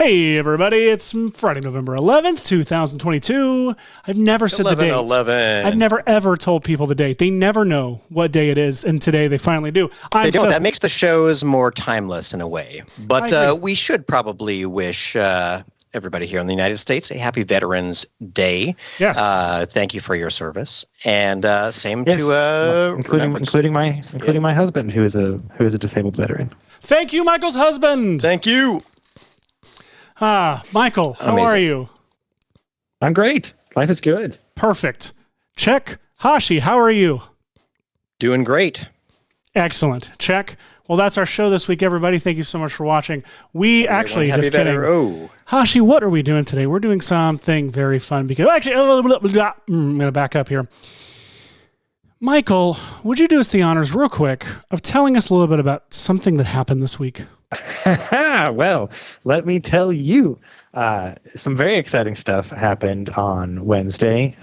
Hey everybody, it's Friday, November 11th, 2022. I've never said the date. 11/11. I've never ever told people the date. They never know what day it is, and today they finally do. They don't. That makes the shows more timeless in a way. But we should probably wish everybody here in the United States a happy Veterans Day. Yes. Thank you for your service, and same yes, to including my husband, who is a disabled veteran. Thank you, Michael's husband. Thank you. Michael, how are you? I'm great. Life is good. Perfect. Check. Hashi, how are you? Doing great. Excellent. Check. Well, that's our show this week, everybody. Thank you so much for watching. We actually, just kidding. Hashi, what are we doing today? We're doing something very fun because, actually, I'm going to back up here. Michael, would you do us the honors real quick of telling us a little bit about something that happened this week? Well, let me tell you. Some very exciting stuff happened on Wednesday.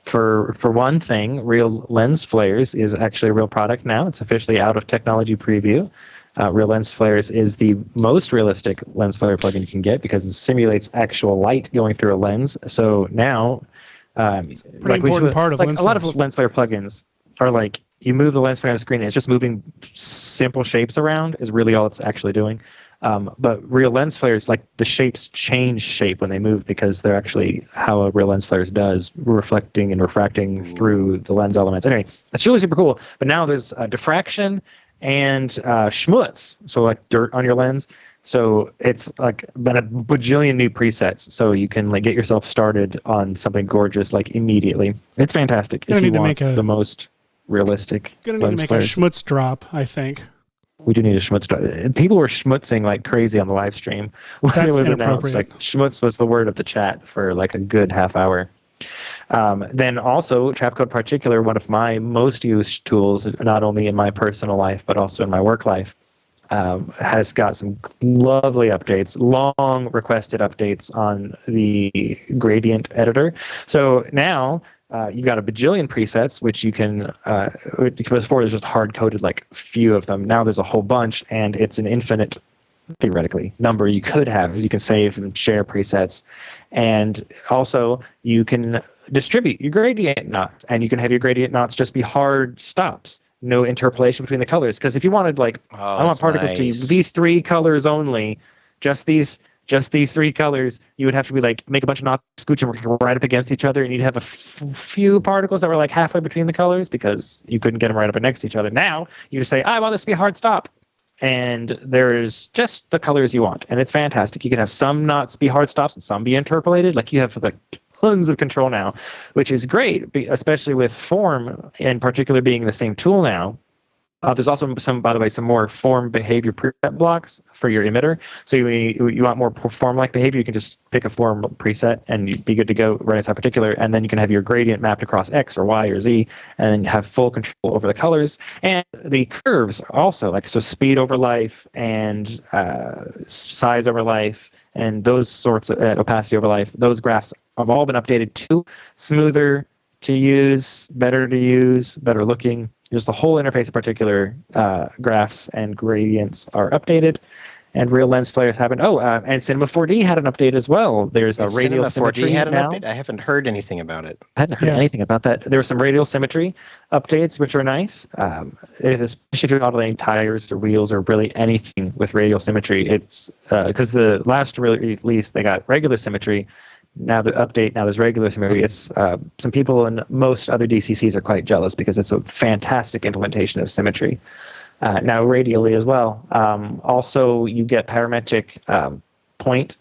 For one thing, Real Lens Flares is actually a real product now. It's officially out of technology preview. Real Lens Flares is the most realistic lens flare plugin you can get because it simulates actual light going through a lens. So now, pretty important part of lens a lot of lens flare plugins are like you move the lens flare on the screen, and it's just moving simple shapes around is really all it's actually doing. But real lens flares, like the shapes change shape when they move because they're actually how a real lens flares does, reflecting and refracting through the lens elements. Anyway, it's really super cool. But now there's diffraction and schmutz, so like dirt on your lens. So it's like been a bajillion new presets, so you can like get yourself started on something gorgeous like immediately. It's fantastic if you want the most realistic lens flares. Gonna need to make a schmutz drop, I think. We do need a schmutz drop. People were schmutzing like crazy on the live stream when it was announced. Like schmutz was the word of the chat for like a good half hour. Then also Trapcode Particular, one of my most used tools, not only in my personal life but also in my work life, has got some lovely updates, long requested updates on the gradient editor. So now you got a bajillion presets, which you can, before there's just hard-coded like few of them. Now there's a whole bunch, and it's an infinite, theoretically, number you could have. You can save and share presets. And also you can distribute your gradient knots, and you can have your gradient knots just be hard stops. No interpolation between the colors. Because if you wanted like, I want particles to use these three colors only, just these three colors, you would have to be like make a bunch of knots, scooch them right up against each other, and you'd have a few particles that were like halfway between the colors because you couldn't get them right up next to each other. Now you just say, I want this to be a hard stop, and there's just the colors you want, and it's fantastic. You can have some knots be hard stops and some be interpolated. Like you have like tons of control now, which is great, especially with form in particular being the same tool now. There's also some, by the way, some more form behavior preset blocks for your emitter. So you want more form-like behavior, you can just pick a form preset and you'd be good to go right inside particular. And then you can have your gradient mapped across X or Y or Z, and then you have full control over the colors. And the curves also, like so speed over life and size over life and those sorts of opacity over life, those graphs have all been updated to smoother to use, better looking. Just the whole interface in particular, graphs and gradients are updated, and real lens flares happened. And Cinema 4D had an update as well. There's a radial symmetry 4D had an update? I haven't heard anything about it. I hadn't heard anything about that. There were some radial symmetry updates, which are nice. Especially if you're modeling tires or wheels or really anything with radial symmetry. It's because the last release they got regular symmetry. Now the update, now there's regular symmetry. It's some people and most other DCCs are quite jealous because it's a fantastic implementation of symmetry. Now radially as well. Also, you get parametric point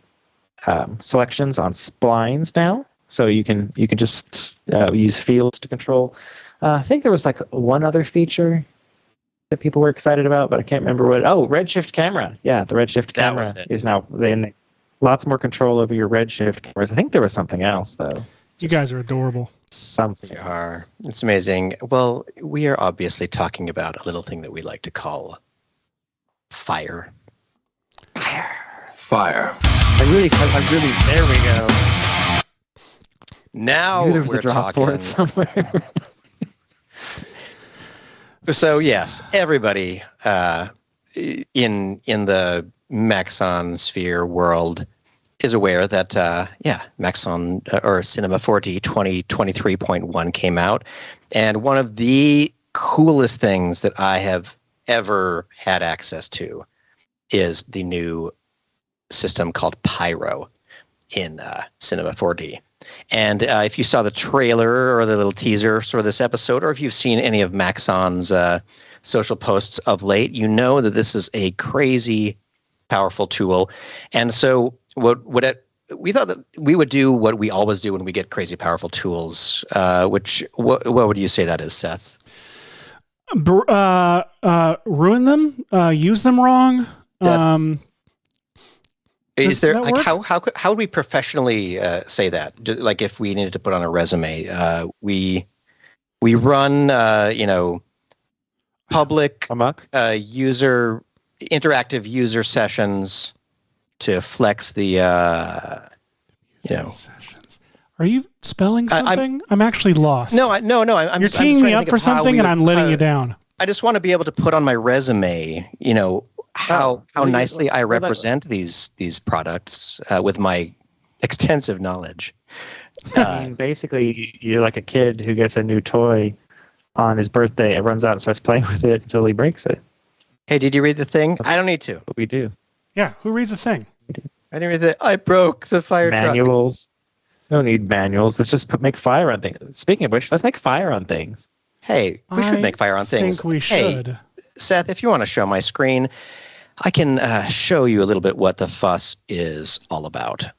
selections on splines now, so you can just use fields to control. I think there was like one other feature that people were excited about, but I can't remember what. Oh, redshift camera. Yeah, the redshift camera is now in. Lots more control over your redshift cameras. I think there was something else, though. You guys are adorable. Something. We are. It's amazing. Well, we are obviously talking about a little thing that we like to call fire. Fire. I really, there we go. Now there was we're a drop talking. for it somewhere. So yes, everybody in the Maxon Sphere world is aware that, Maxon or Cinema 4D 2023.1 came out. And one of the coolest things that I have ever had access to is the new system called PYRO in Cinema 4D. And if you saw the trailer or the little teaser for this episode, or if you've seen any of Maxon's social posts of late, you know that this is a crazy powerful tool. And so we thought that we would do what we always do when we get crazy powerful tools, what would you say that is, Seth? Ruin them, use them wrong. Is there like how would we professionally say that? Like if we needed to put on a resume, we run public interactive user sessions to flex the sessions. Are you spelling something? I'm actually lost. No. You're teeing me up for something, and I'm letting you down. I just want to be able to put on my resume, how nicely I represent these products with my extensive knowledge. Basically, you're like a kid who gets a new toy on his birthday and runs out and starts playing with it until he breaks it. Hey, did you read the thing? I don't need to. What we do. Yeah, who reads the thing? I didn't read I broke the fire manuals. Truck. Don't need manuals. Let's just make fire on things. Speaking of which, let's make fire on things. Hey, we should make fire on things. I think we should. Hey, Seth, if you want to show my screen, I can show you a little bit what the fuss is all about.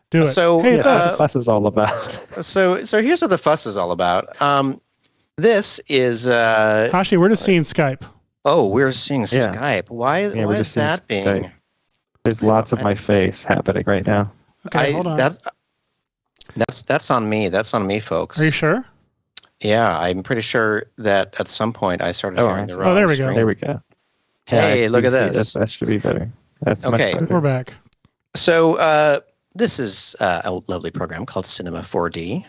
Do it. So, hey, it's us. The fuss is all about. So here's what the fuss is all about. This is Hashi, we're just seeing Skype. Oh, we're seeing Skype. Why is that being? Skype. There's lots of my face happening right now. Okay, hold on. That's on me. That's on me, folks. Are you sure? Yeah, I'm pretty sure that at some point I started sharing the wrong there we go. screen. There we go. Hey, look at this. That should be better. That's okay. Much better. We're back. So this is a lovely program called Cinema 4D.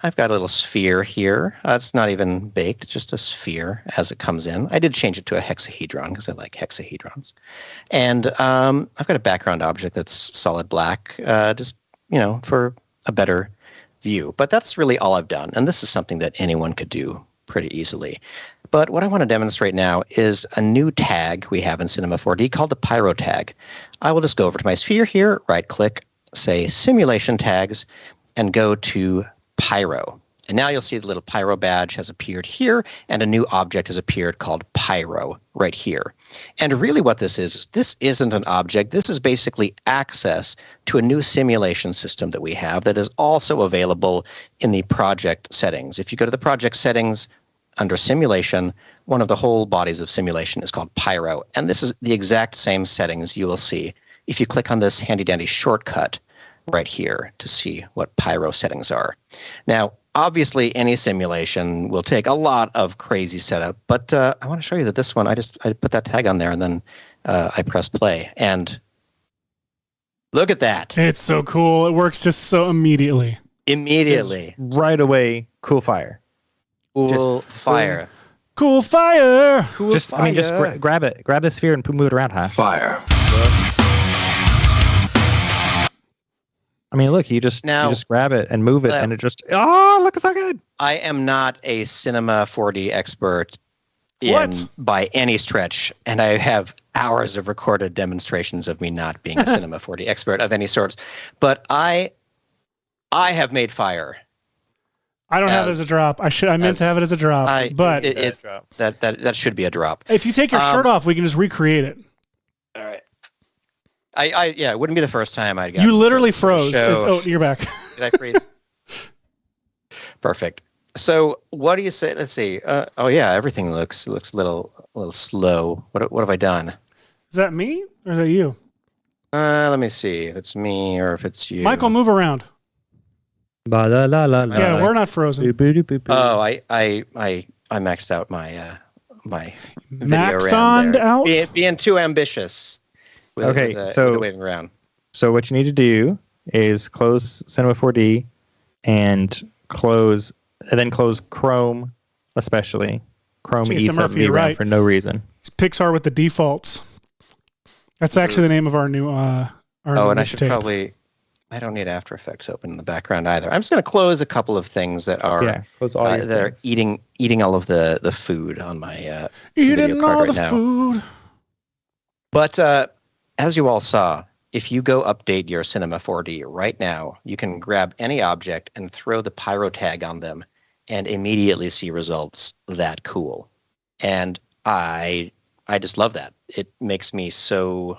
I've got a little sphere here. It's not even baked, just a sphere as it comes in. I did change it to a hexahedron because I like hexahedrons. And I've got a background object that's solid black, just, for a better view. But that's really all I've done. And this is something that anyone could do pretty easily. But what I want to demonstrate now is a new tag we have in Cinema 4D called the PYRO tag. I will just go over to my sphere here, right-click, say Simulation Tags, and go to PYRO. And now you'll see the little PYRO badge has appeared here, and a new object has appeared called PYRO right here. And really what this isn't an object. This is basically access to a new simulation system that we have that is also available in the project settings. If you go to the project settings, under simulation, one of the whole bodies of simulation is called PYRO. And this is the exact same settings you will see if you click on this handy dandy shortcut right here to see what PYRO settings are. Now, obviously, any simulation will take a lot of crazy setup, but I want to show you that this one, I put that tag on there and then I press play. And look at that. It's so cool. It works just so immediately. Immediately. Right away, cool fire. Cool fire. Cool fire. Cool fire. Just grab it. Grab the sphere and move it around, huh? Fire. I mean, look, you just grab it and move it, and it just, look, it's so good. I am not a Cinema 4D expert by any stretch, and I have hours of recorded demonstrations of me not being a Cinema 4D expert of any sorts. But I have made fire. I don't have it as a drop. I meant to have it as a drop, but that should be a drop. If you take your shirt off, we can just recreate it. All right. It wouldn't be the first time I'd got. You literally froze. You're back. Did I freeze? Perfect. So what do you say? Let's see. Everything looks a little slow. What have I done? Is that me or is that you? Let me see if it's me or if it's you. Michael, move around. La la la la. Yeah, we're not frozen. Oh, I maxed out my my Maxon out. Being too ambitious. With the waving around. So what you need to do is close Cinema 4D and then close Chrome, especially. Chrome eats up VRAM for no reason. It's Pixar with the defaults. That's actually the name of our new and I should probably. I don't need After Effects open in the background either. I'm just going to close a couple of things that are are eating all of the food on my eating all the food. But as you all saw, if you go update your Cinema 4D right now, you can grab any object and throw the PYRO tag on them, and immediately see results that cool. And I just love that. It makes me so.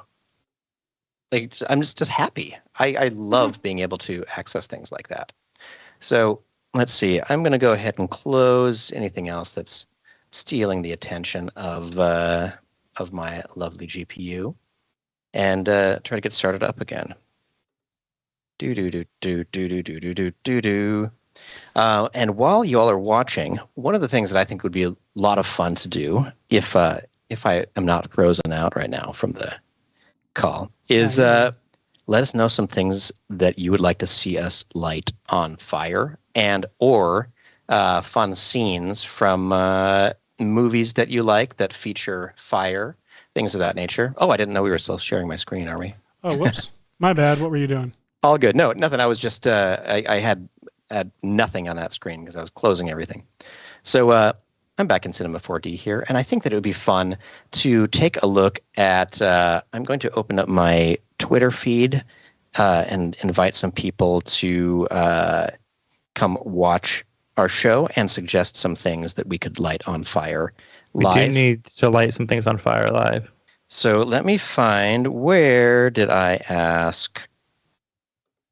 Like, I'm just happy. I love being able to access things like that. So let's see. I'm going to go ahead and close anything else that's stealing the attention of my lovely GPU, and try to get started up again. And while you all are watching, one of the things that I think would be a lot of fun to do, if I am not frozen out right now from the call, is let us know some things that you would like to see us light on fire, and or fun scenes from movies that you like that feature fire, things of that nature. Oh, I didn't know we were still sharing my screen, are we? Oh, whoops. My bad. What were you doing? All good. No, nothing. I was just, I had nothing on that screen because I was closing everything. So I'm back in Cinema 4D here, and I think that it would be fun to take a look at, I'm going to open up my Twitter feed and invite some people to come watch our show and suggest some things that we could light on fire live. We do need to light some things on fire live. So let me find, where did I ask?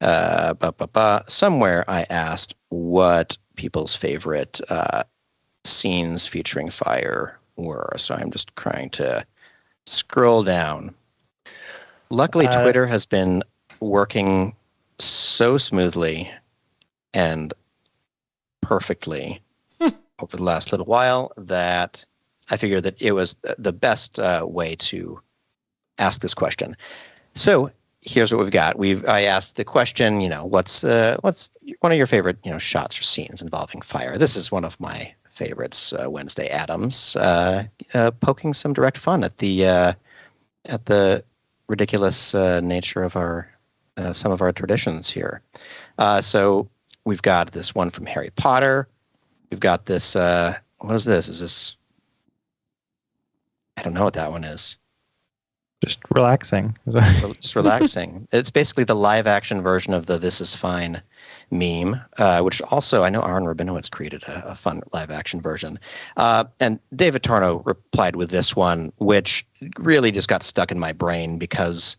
Somewhere I asked what people's favorite scenes featuring fire were. So I'm just trying to scroll down. Luckily, Twitter has been working so smoothly and perfectly over the last little while that I figured that it was the best way to ask this question. So here's what we've got. I asked the question, what's one of your favorite, shots or scenes involving fire? This is one of my favorites, Wednesday Addams, poking some direct fun at the ridiculous nature of some of our traditions here. So we've got this one from Harry Potter. We've got this. What is this? Is this? I don't know what that one is. Just relaxing. Just relaxing. It's basically the live action version of the "This Is Fine" meme, which also I know Aaron Rabinowitz created a fun live action version. And David Torno replied with this one, which really just got stuck in my brain because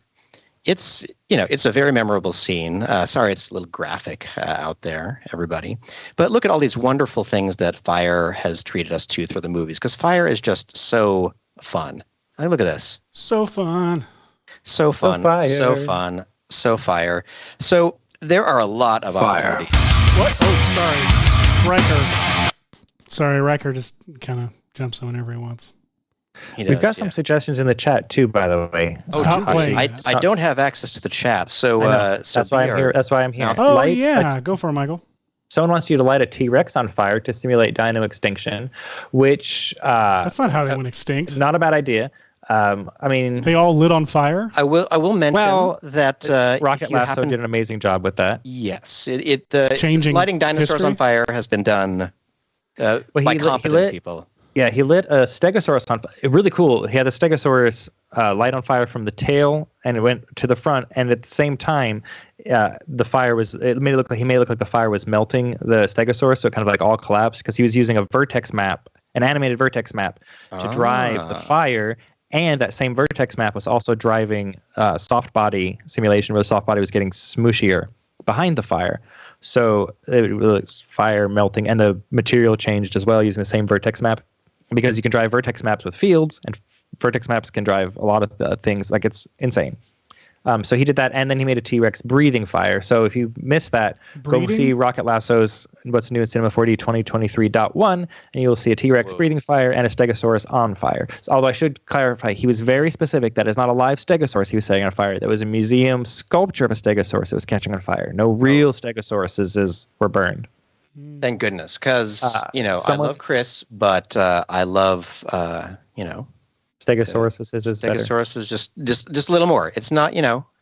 it's a very memorable scene. Sorry, it's a little graphic out there, everybody. But look at all these wonderful things that fire has treated us to through the movies, because fire is just so fun. I look at this. So fun. So fun. So fun. So fire. So there are a lot of fire. What? Oh, sorry. Riker. Sorry, Riker just kind of jumps on whenever he wants. We've got some suggestions in the chat too, by the way. Stop playing. I don't have access to the chat, so that's why I'm here. That's why I'm here. Oh, yeah. Go for it, Michael. Someone wants you to light a T-Rex on fire to simulate dino extinction, which that's not how they went extinct. Not a bad idea. I mean, they all lit on fire. I will mention that Rocket Lasso did an amazing job with that. Yes, lighting dinosaurs history? On fire has been done by competent people. Yeah, he lit a Stegosaurus on fire. Really cool. He had the Stegosaurus light on fire from the tail, and it went to the front. And at the same time, the fire was. He made it look like the fire was melting the Stegosaurus, so it kind of like all collapsed because he was using a vertex map, an animated vertex map, to drive the fire. And that same vertex map was also driving soft body simulation, where the soft body was getting smooshier behind the fire. So it was fire melting, and the material changed as well using the same vertex map. Because you can drive vertex maps with fields, and vertex maps can drive a lot of things. Like, it's insane. So he did that, and then he made a T-Rex breathing fire. So if you've missed that, go see Rocket Lasso's What's New in Cinema 4D 2023.1, and you'll see a T-Rex breathing fire and a Stegosaurus on fire. So, although I should clarify, he was very specific that is not a live Stegosaurus he was setting on fire. There was a museum sculpture of a Stegosaurus that was catching on fire. No real Stegosauruses were burned. Thank goodness, because I love Chris, but I love Stegosaurus is better. Stegosaurus is just a little more. It's not,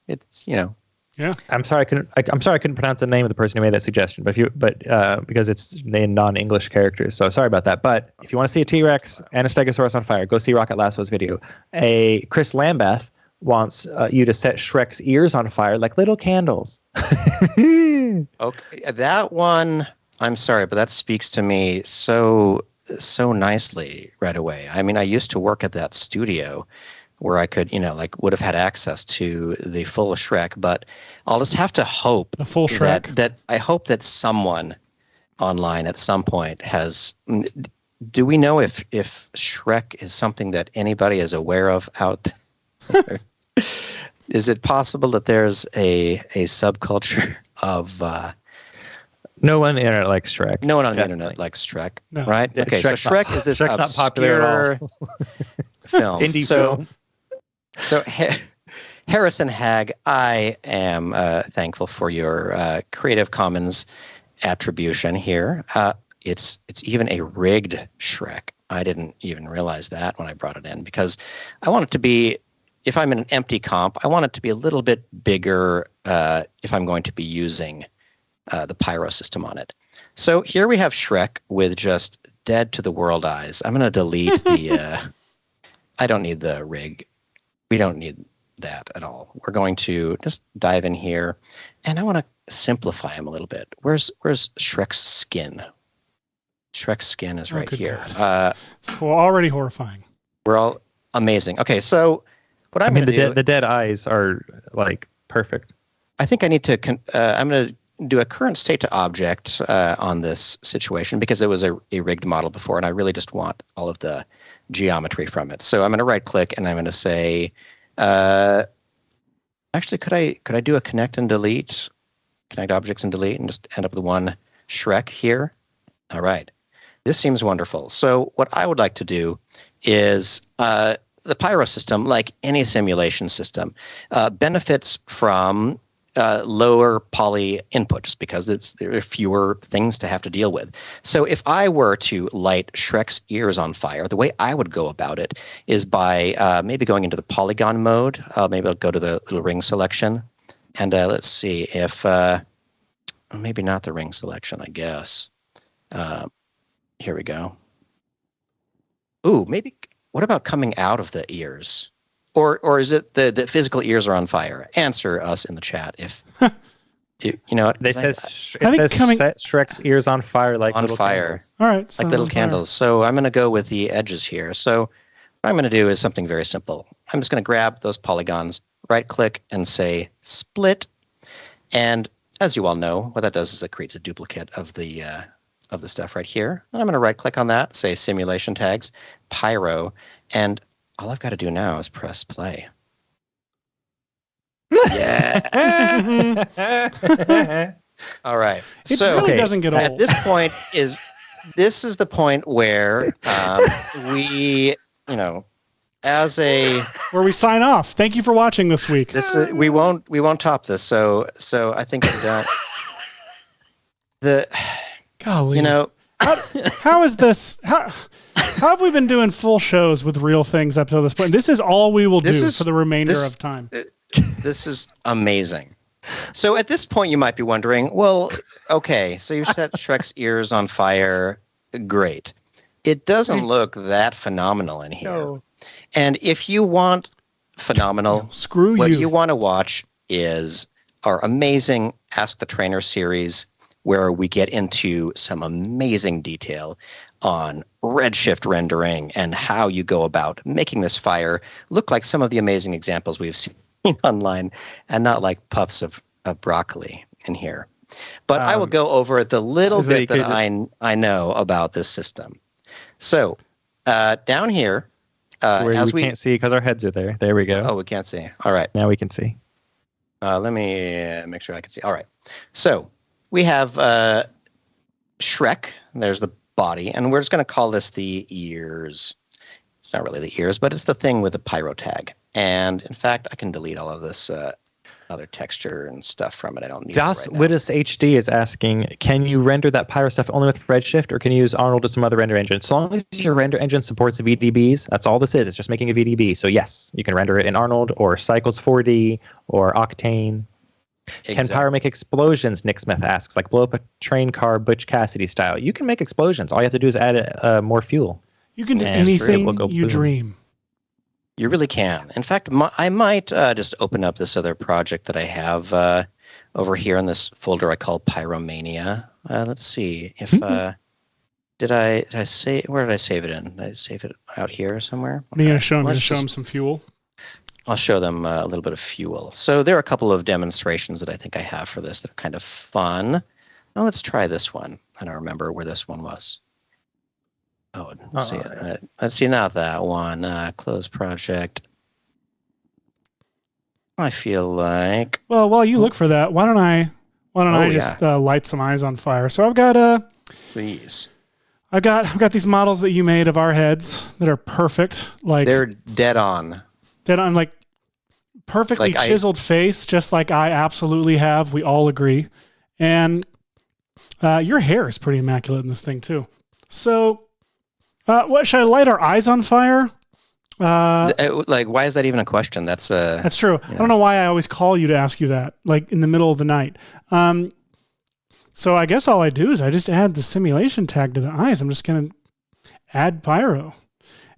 it's. Yeah. I'm sorry I couldn't pronounce the name of the person who made that suggestion, but because it's in non-English characters, so sorry about that. But if you want to see a T-Rex and a Stegosaurus on fire, go see Rocket Lasso's video. Chris Lambeth wants you to set Shrek's ears on fire like little candles. Okay, that one. I'm sorry, but that speaks to me so nicely right away. I mean, I used to work at that studio where I could, would have had access to the full Shrek, but I'll just have to hope the full Shrek. That I hope that someone online at some point has. Do we know if Shrek is something that anybody is aware of out there? Is it possible that there's a subculture of? No one on the internet likes Shrek. No one on the internet likes Shrek, no. Right? Okay, so Shrek is this Shrek's not popular at all. Film. Indie film. So Harrison Hag, I am thankful for your Creative Commons attribution here. It's even a rigged Shrek. I didn't even realize that when I brought it in because I want it to be, if I'm in an empty comp, I want it to be a little bit bigger if I'm going to be using the PYRO system on it. So here we have Shrek with just dead to the world eyes. I'm going to delete the, I don't need the rig. We don't need that at all. We're going to just dive in here and I want to simplify him a little bit. Where's Shrek's skin? Shrek's skin is right here. Well, already horrifying. We're all amazing. Okay, so what I'm going to do... The dead eyes are like perfect. I think I need to... I'm going to do a current state to object on this situation because it was a rigged model before and I really just want all of the geometry from it. So I'm going to right click and I'm going to say, actually, could I do a connect and delete, connect objects and delete and just end up with one Shrek here? All right. This seems wonderful. So what I would like to do is the PYRO system, like any simulation system, benefits from lower poly input just because there are fewer things to have to deal with. So if I were to light Shrek's ears on fire, the way I would go about it is by maybe going into the polygon mode. Maybe I'll go to the little ring selection. And let's see if, maybe not the ring selection, I guess. Here we go. Ooh, maybe, what about coming out of the ears? Or is it the physical ears are on fire? Answer us in the chat if you know what It says set Shrek's ears on fire like on little fire. Candles. All right, like little candles. So I'm going to go with the edges here. So what I'm going to do is something very simple. I'm just going to grab those polygons, right click, and say split. And as you all know, what that does is it creates a duplicate of the stuff right here. Then I'm going to right click on that, say simulation tags, PYRO, and all I've got to do now is press play. Yeah. All right. It really doesn't get old. At this point this is the point where we, as a where we sign off. Thank you for watching this week. We won't top this. So I think we're done. Golly. How is this? How have we been doing full shows with real things up to this point? This is all we will do for the remainder of time. This is amazing. So at this point, you might be wondering, well, okay, so you set Shrek's ears on fire. Great. It doesn't look that phenomenal in here. No. And if you want phenomenal, what you want to watch is our amazing Ask the Trainer series, where we get into some amazing detail on redshift rendering and how you go about making this fire look like some of the amazing examples we've seen online and not like puffs of broccoli in here. But I will go over the little bit that I know about this system. So down here, where we can't see because our heads are there. There we go. Oh, we can't see. All right. Now we can see. Let me make sure I can see. All right. So we have Shrek. There's the body, and we're just going to call this the ears. It's not really the ears, but it's the thing with the PYRO tag. And in fact, I can delete all of this other texture and stuff from it. I don't need Das it right Wittes HD is asking, can you render that Pyro stuff only with Redshift, or can you use Arnold or some other render engine? So long as your render engine supports VDBs, that's all this is. It's just making a VDB. So yes, you can render it in Arnold or Cycles 4D or Octane. Exactly. Can Pyro make explosions? Nick Smith asks, like blow up a train car, Butch Cassidy style. You can make explosions. All you have to do is add more fuel. You can do anything you dream. You really can. In fact, I might just open up this other project that I have over here in this folder I call Pyromania. Let's see if did I say, where did I save it in? Did I save it out here somewhere? What are you going to show them? Going to show them some fuel? I'll show them a little bit of fuel. So there are a couple of demonstrations that I think I have for this that are kind of fun. Now let's try this one. I don't remember where this one was. Oh, let's see. Let's see, not that one. Close project. I feel like. Well, while you look for that, why don't I just light some eyes on fire? So I've got Please. I've got these models that you made of our heads that are perfect. Like they're dead on. Dead on, like perfectly like chiseled face, just like I absolutely have. We all agree. And your hair is pretty immaculate in this thing too. So. What should I light our eyes on fire? Like, why is that even a question? That's true. Yeah. I don't know why I always call you to ask you that, like in the middle of the night. So I guess all I do is I just add the simulation tag to the eyes. I'm just going to add Pyro,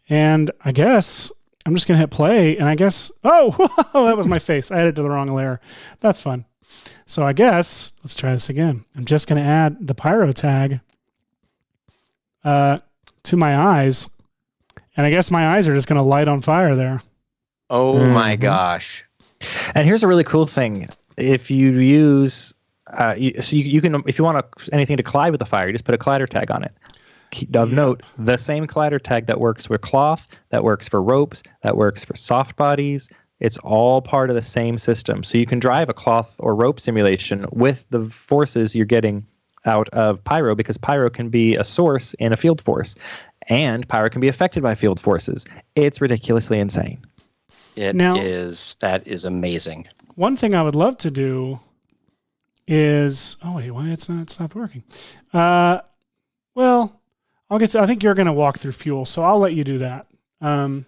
and I guess I'm just going to hit play. And I guess that was my face. I added to the wrong layer. That's fun. So I guess let's try this again. I'm just going to add the Pyro tag. To my eyes, and I guess my eyes are just going to light on fire there. Oh my gosh. And here's a really cool thing. If you use, you can, if you want anything to collide with the fire, you just put a collider tag on it. Of note, the same collider tag that works for cloth, that works for ropes, that works for soft bodies, it's all part of the same system. So you can drive a cloth or rope simulation with the forces you're getting out of Pyro, because Pyro can be a source in a field force, and Pyro can be affected by field forces. It's ridiculously insane. That is amazing. One thing I would love to do is why it's not stopped working. Well, I'll get to, I think you're going to walk through fuel, so I'll let you do that. I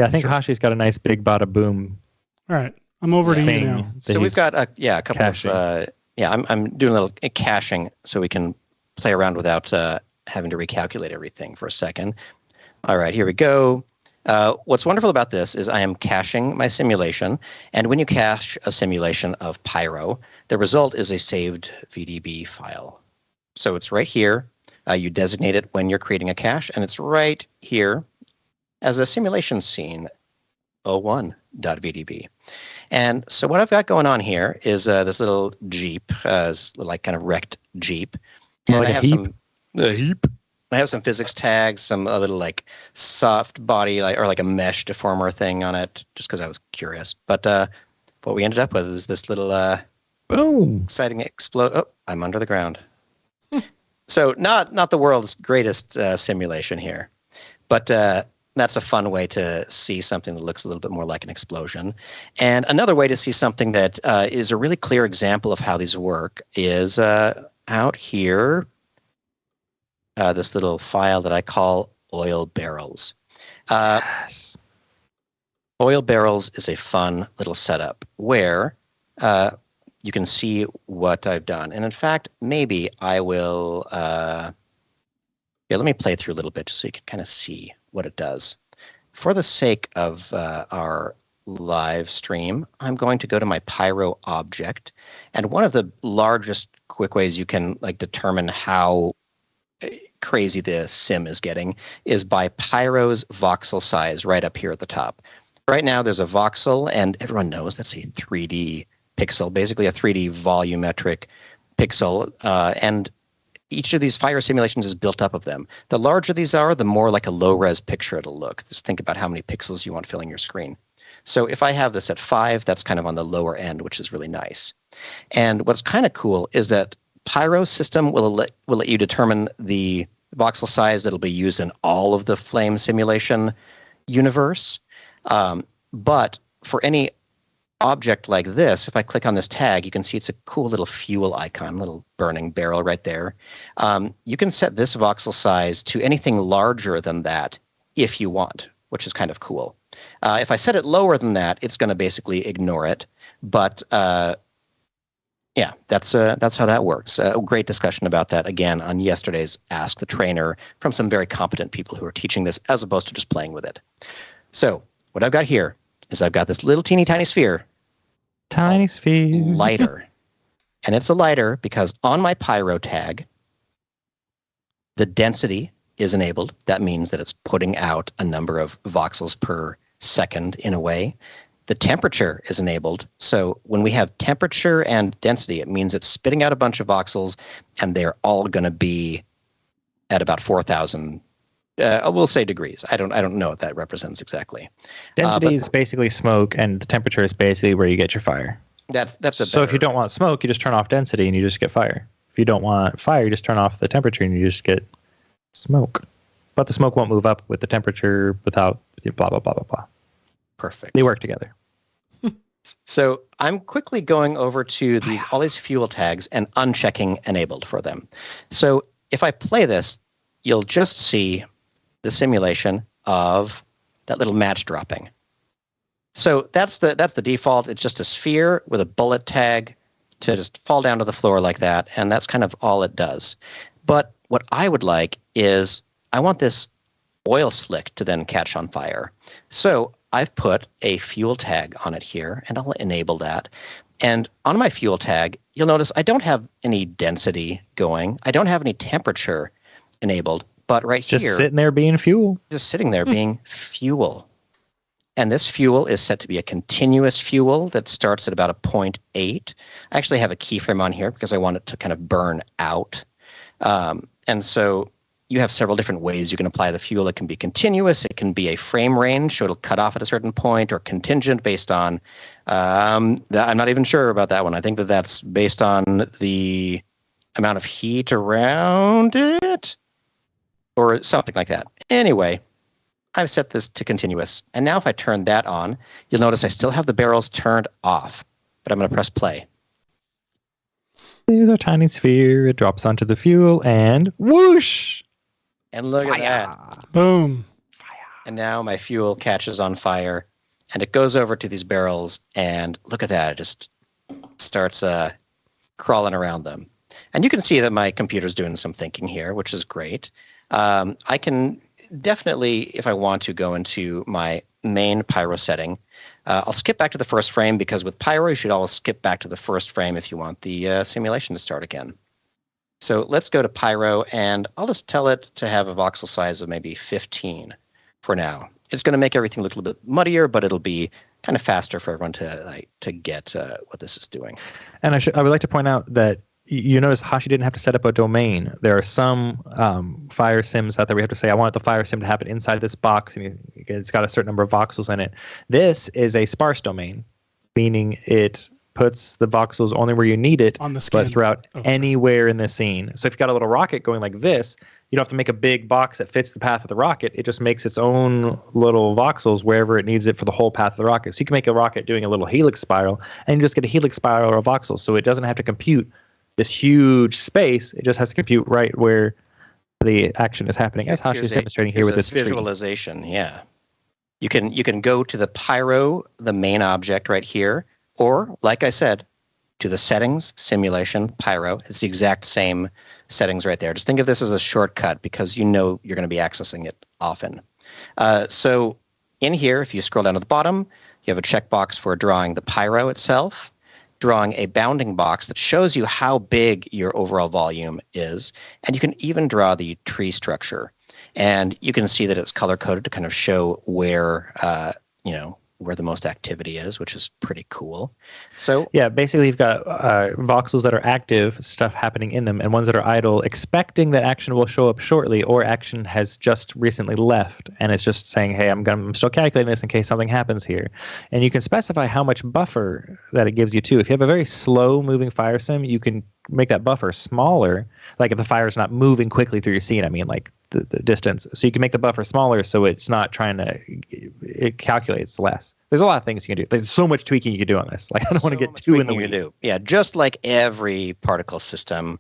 think Hashi's got a nice big bada boom. All right, I'm over to you now. So we've got a couple caching. Of. I'm doing a little caching so we can play around without having to recalculate everything for a second. All right, here we go. What's wonderful about this is I am caching my simulation, and when you cache a simulation of Pyro, the result is a saved VDB file. So it's right here. You designate it when you're creating a cache, and it's right here as a simulation scene 01.vdb. And so what I've got going on here is this little Jeep, like kind of wrecked Jeep. And like I have a heap. I have some physics tags, some little like soft body or like a mesh deformer thing on it, just because I was curious. But what we ended up with is this little boom, exciting explode. Oh, I'm under the ground. So not the world's greatest simulation here, but that's a fun way to see something that looks a little bit more like an explosion. And another way to see something that is a really clear example of how these work is out here. This little file that I call oil barrels. Yes. Oil barrels is a fun little setup where you can see what I've done. And in fact, maybe I will, let me play through a little bit just so you can kind of see what it does. For the sake of our live stream, I'm going to go to my Pyro object. And one of the largest quick ways you can like determine how crazy the sim is getting is by Pyro's voxel size right up here at the top. Right now there's a voxel, and everyone knows that's a 3D pixel, basically a 3D volumetric pixel, and each of these fire simulations is built up of them. The larger these are, the more like a low-res picture it'll look. Just think about how many pixels you want filling your screen. So if I have this at 5, that's kind of on the lower end, which is really nice. And what's kind of cool is that Pyro system will let you determine the voxel size that'll be used in all of the flame simulation universe. But for any object like this, if I click on this tag, you can see it's a cool little fuel icon, little burning barrel right there. You can set this voxel size to anything larger than that if you want, which is kind of cool. If I set it lower than that, it's going to basically ignore it. But yeah, that's how that works. A great discussion about that, again, on yesterday's Ask the Trainer from some very competent people who are teaching this as opposed to just playing with it. So what I've got here is I've got this little teeny tiny sphere. Tiny sphere. Lighter. And it's a lighter because on my PYRO tag, the density is enabled. That means that it's putting out a number of voxels per second in a way. The temperature is enabled. So when we have temperature and density, it means it's spitting out a bunch of voxels, and they're all going to be at about 4,000. We'll say degrees. I don't know what that represents exactly. Density is basically smoke, and the temperature is basically where you get your fire. So if you don't want smoke, you just turn off density and you just get fire. If you don't want fire, you just turn off the temperature and you just get smoke. But the smoke won't move up with the temperature without blah blah blah blah blah. Perfect. They work together. So I'm quickly going over to all these fuel tags and unchecking enabled for them. So if I play this, you'll just see the simulation of that little match dropping. So that's the default. It's just a sphere with a bullet tag to just fall down to the floor like that, and that's kind of all it does. But what I would like is I want this oil slick to then catch on fire. So I've put a fuel tag on it here, and I'll enable that. And on my fuel tag, you'll notice I don't have any density going. I don't have any temperature enabled, but right here, just sitting there being fuel. Just sitting there being fuel. And this fuel is set to be a continuous fuel that starts at about a 0.8. I actually have a keyframe on here because I want it to kind of burn out. And so you have several different ways you can apply the fuel. It can be continuous. It can be a frame range, so it'll cut off at a certain point, or contingent based on, I'm not even sure about that one. I think that's based on the amount of heat around it or something like that. Anyway, I've set this to continuous. And now if I turn that on, you'll notice I still have the barrels turned off, but I'm going to press play. There's a tiny sphere. It drops onto the fuel and whoosh! And look at that. Boom. Fire. And now my fuel catches on fire, and it goes over to these barrels, and look at that. It just starts crawling around them. And you can see that my computer's doing some thinking here, which is great. I can definitely, if I want to, go into my main PYRO setting. I'll skip back to the first frame because with PYRO, you should always skip back to the first frame if you want the simulation to start again. So let's go to PYRO, and I'll just tell it to have a voxel size of maybe 15 for now. It's going to make everything look a little bit muddier, but it'll be kind of faster for everyone to get what this is doing. And I would like to point out that you notice Hashi didn't have to set up a domain. There are some fire sims out there we have to say, I want the fire sim to happen inside this box, and it's got a certain number of voxels in it. This is a sparse domain, meaning it puts the voxels only where you need it, on the skin. but throughout anywhere in the scene. So if you've got a little rocket going like this, you don't have to make a big box that fits the path of the rocket. It just makes its own little voxels wherever it needs it for the whole path of the rocket. So you can make a rocket doing a little helix spiral, and you just get a helix spiral of voxels. So it doesn't have to compute this huge space. It just has to compute right where the action is happening, as Hashi is demonstrating here with this visualization. Tree. Yeah, you can go to the PYRO, the main object right here, or like I said, to the settings, simulation, PYRO. It's the exact same settings right there. Just think of this as a shortcut because you know you're going to be accessing it often. So in here, if you scroll down to the bottom, you have a checkbox for drawing the PYRO itself, drawing a bounding box that shows you how big your overall volume is, and you can even draw the tree structure. And you can see that it's color-coded to kind of show where, where the most activity is, which is pretty cool. So yeah, basically you've got voxels that are active, stuff happening in them, and ones that are idle, expecting that action will show up shortly, or action has just recently left, and it's just saying, hey, I'm still calculating this in case something happens here. And you can specify how much buffer that it gives you too. If you have a very slow moving fire sim, you can make that buffer smaller. Like if the fire is not moving quickly through your scene, I mean like the distance. So you can make the buffer smaller so it's not trying to, it calculates less. There's a lot of things you can do. There's so much tweaking you can do on this. Like I don't want to get too in the weeds. Yeah, just like every particle system,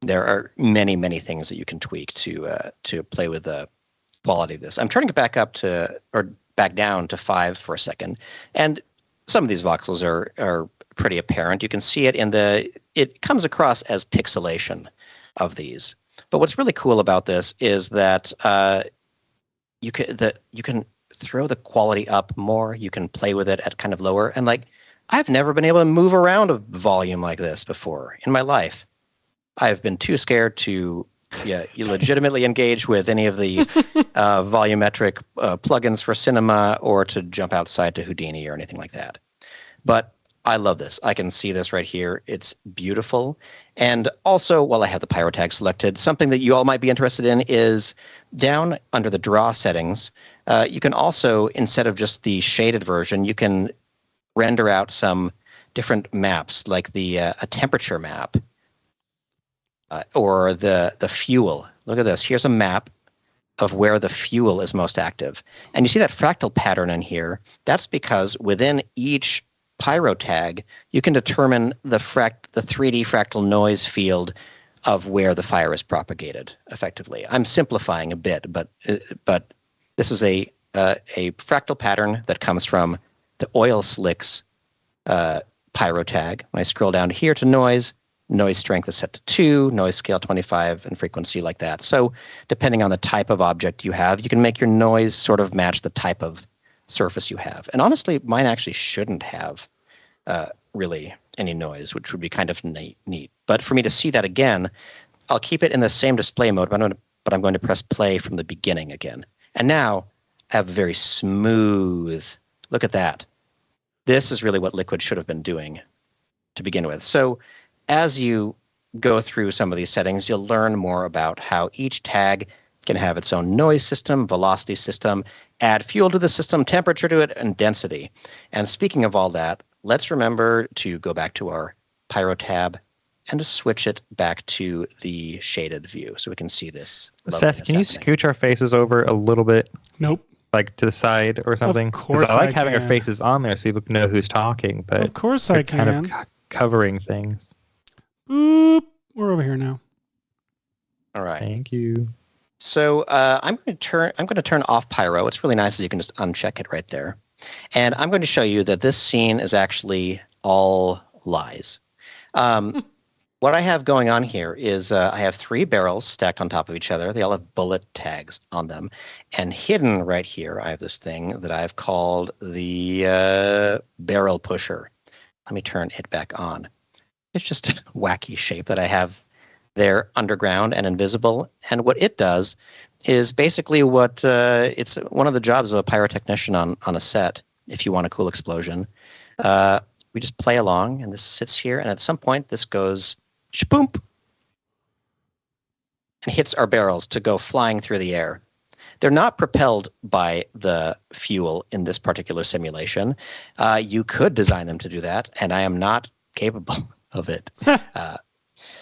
there are many, many things that you can tweak to play with the quality of this. I'm turning it back down to 5 for a second. And some of these voxels are pretty apparent. You can see it it comes across as pixelation of these. But what's really cool about this is that you can throw the quality up more. You can play with it at kind of lower. And like, I've never been able to move around a volume like this before in my life. I've been too scared to you legitimately engage with any of the volumetric plugins for cinema or to jump outside to Houdini or anything like that. But I love this. I can see this right here. It's beautiful. And also, while I have the Pyro tag selected, something that you all might be interested in is down under the draw settings, you can also, instead of just the shaded version, you can render out some different maps, like a temperature map or the fuel. Look at this. Here's a map of where the fuel is most active. And you see that fractal pattern in here. That's because within each Pyro tag, you can determine the 3D fractal noise field of where the fire is propagated effectively. I'm simplifying a bit, but this is a fractal pattern that comes from the oil slicks Pyro tag. When I scroll down here to noise strength is set to 2, noise scale 25, and frequency like that. So depending on the type of object you have, you can make your noise sort of match the type of surface you have. And honestly, mine actually shouldn't have really any noise, which would be kind of neat. But for me to see that again, I'll keep it in the same display mode, but I'm going to press play from the beginning again. And now I have very smooth, look at that. This is really what Liquid should have been doing to begin with. So as you go through some of these settings, you'll learn more about how each tag can have its own noise system, velocity system, add fuel to the system, temperature to it, and density. And speaking of all that, let's remember to go back to our Pyro tab and to switch it back to the shaded view so we can see this. Seth, can you scooch our faces over a little bit? Nope. Like to the side or something? Of course I like having our faces on there so people can know who's talking. But of course I can. Kind of covering things. Boop. We're over here now. All right. Thank you. So I'm going to turn off Pyro. It's really nice as you can just uncheck it right there. And I'm going to show you that this scene is actually all lies. What I have going on here is I have 3 barrels stacked on top of each other. They all have bullet tags on them. And hidden right here, I have this thing that I've called the barrel pusher. Let me turn it back on. It's just a wacky shape that I have there underground and invisible. And what it does is basically what it's one of the jobs of a pyrotechnician on a set. If you want a cool explosion, we just play along, and this sits here, and at some point this goes shaboom and hits our barrels to go flying through the air. They're not propelled by the fuel in this particular simulation. You could design them to do that, and I am not capable of it.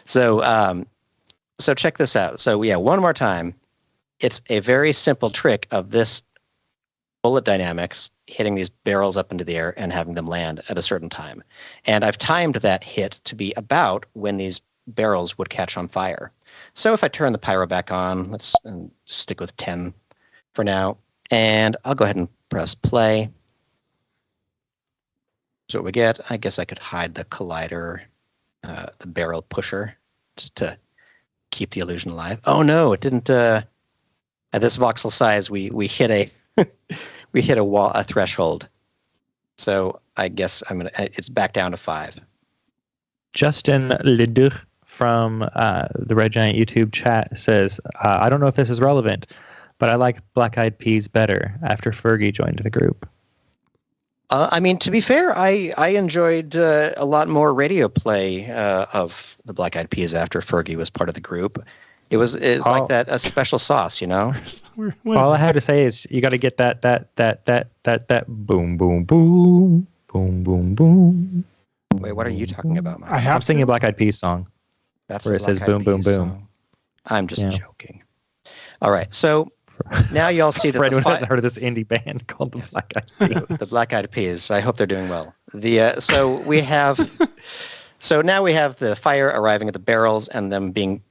So check this out. So yeah, one more time. It's a very simple trick of this bullet dynamics hitting these barrels up into the air and having them land at a certain time. And I've timed that hit to be about when these barrels would catch on fire. So if I turn the pyro back on, let's stick with 10 for now, and I'll go ahead and press play. So what we get, I guess I could hide the collider, the barrel pusher, just to keep the illusion alive. Oh no, it didn't. At this voxel size, we hit a we hit a threshold. So I guess it's back down to 5. Justin Ledoux from the Red Giant YouTube chat says, I don't know if this is relevant, but I like Black Eyed Peas better after Fergie joined the group. I mean, to be fair, I enjoyed a lot more radio play of the Black Eyed Peas after Fergie was part of the group. It's like that a special sauce, you know. All I have to say is you got to get that boom boom boom boom boom boom. Wait, what are you talking about, Mike? I'm singing a Black Eyed Peas song. That's where it says boom, boom, boom. Song. I'm just joking. All right, so now you all see that for anyone who hasn't heard of this indie band called the Black Eyed Peas. The Black Eyed Peas. I hope they're doing well. So now we have the fire arriving at the barrels and them being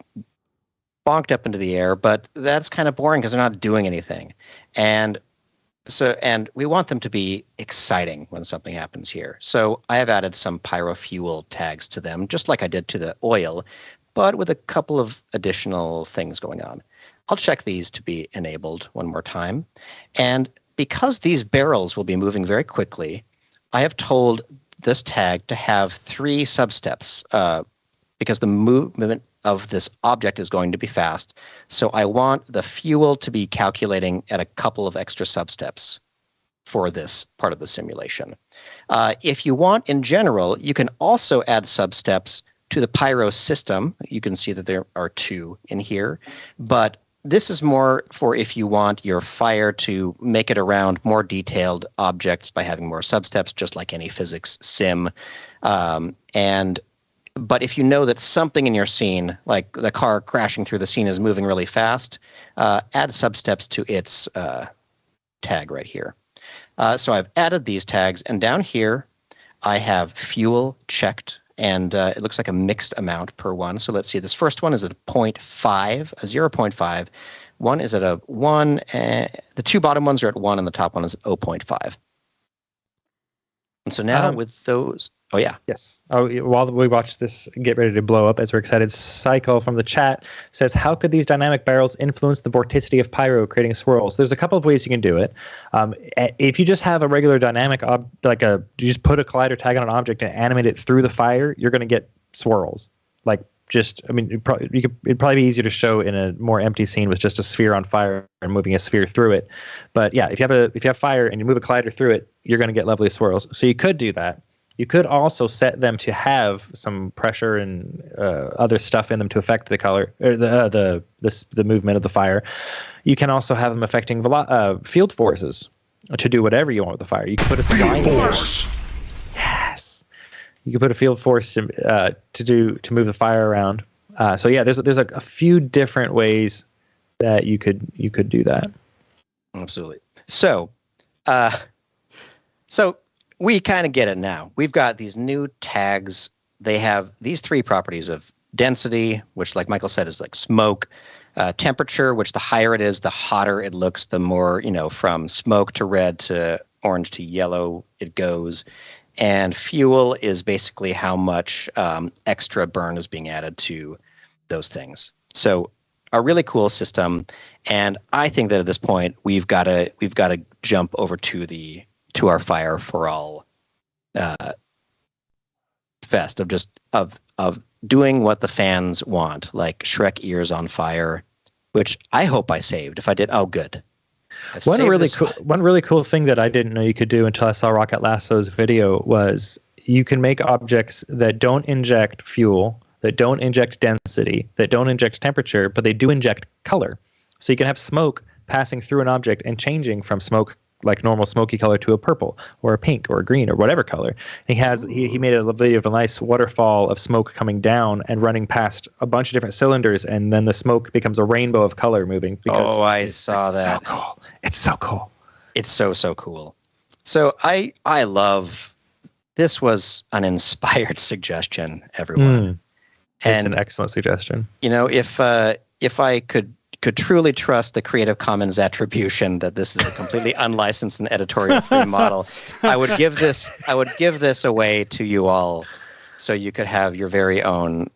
bonked up into the air, but that's kind of boring because they're not doing anything. And we want them to be exciting when something happens here. So I have added some pyro fuel tags to them, just like I did to the oil, but with a couple of additional things going on. I'll check these to be enabled one more time. And because these barrels will be moving very quickly, I have told this tag to have 3 substeps because the movement of this object is going to be fast. So I want the fuel to be calculating at a couple of extra substeps for this part of the simulation. If you want, in general, you can also add substeps to the pyro system. You can see that there are 2 in here, but this is more for if you want your fire to make it around more detailed objects by having more substeps, just like any physics sim. But if you know that something in your scene, like the car crashing through the scene, is moving really fast, add substeps to its tag right here. So I've added these tags, and down here I have fuel checked, and it looks like a mixed amount per one. So let's see. This first one is at a 0.5, a 0.5. One is at a 1. The 2 bottom ones are at 1, and the top one is 0.5. And so now with those... Oh, yeah. Yes. While we watch this get ready to blow up, as we're excited, Cycle from the chat says, how could these dynamic barrels influence the vorticity of pyro, creating swirls? There's a couple of ways you can do it. If you just have a regular dynamic, you just put a collider tag on an object and animate it through the fire, you're going to get swirls. It'd probably be easier to show in a more empty scene with just a sphere on fire and moving a sphere through it. But yeah, if you have fire and you move a collider through it, you're going to get lovely swirls. So you could do that. You could also set them to have some pressure and other stuff in them to affect the color or the movement of the fire. You can also have them affecting field forces to do whatever you want with the fire. You can put a field force. Yes. You can put a field force to move the fire around. So yeah, there's a few different ways that you could do that. Absolutely. So we kind of get it now. We've got these new tags. They have these 3 properties of density, which, like Michael said, is like smoke, temperature, which the higher it is, the hotter it looks, the more, from smoke to red to orange to yellow it goes. And fuel is basically how much extra burn is being added to those things. So a really cool system. And I think that at this point we've got to jump over to our Fire for All fest of doing what the fans want, like Shrek ears on fire, which I hope I saved. If I did, oh, good. One really cool thing that I didn't know you could do until I saw Rocket Lasso's video was you can make objects that don't inject fuel, that don't inject density, that don't inject temperature, but they do inject color. So you can have smoke passing through an object and changing from smoke, like normal smoky color, to a purple or a pink or a green or whatever color. And he made a video of a nice waterfall of smoke coming down and running past a bunch of different cylinders, and then the smoke becomes a rainbow of color moving. I saw that. So cool. It's so cool. It's so cool. So I love, this was an inspired suggestion, everyone. It's an excellent suggestion. If I could truly trust the Creative Commons attribution that this is a completely unlicensed and editorial free model, I would give this away to you all, so you could have your very own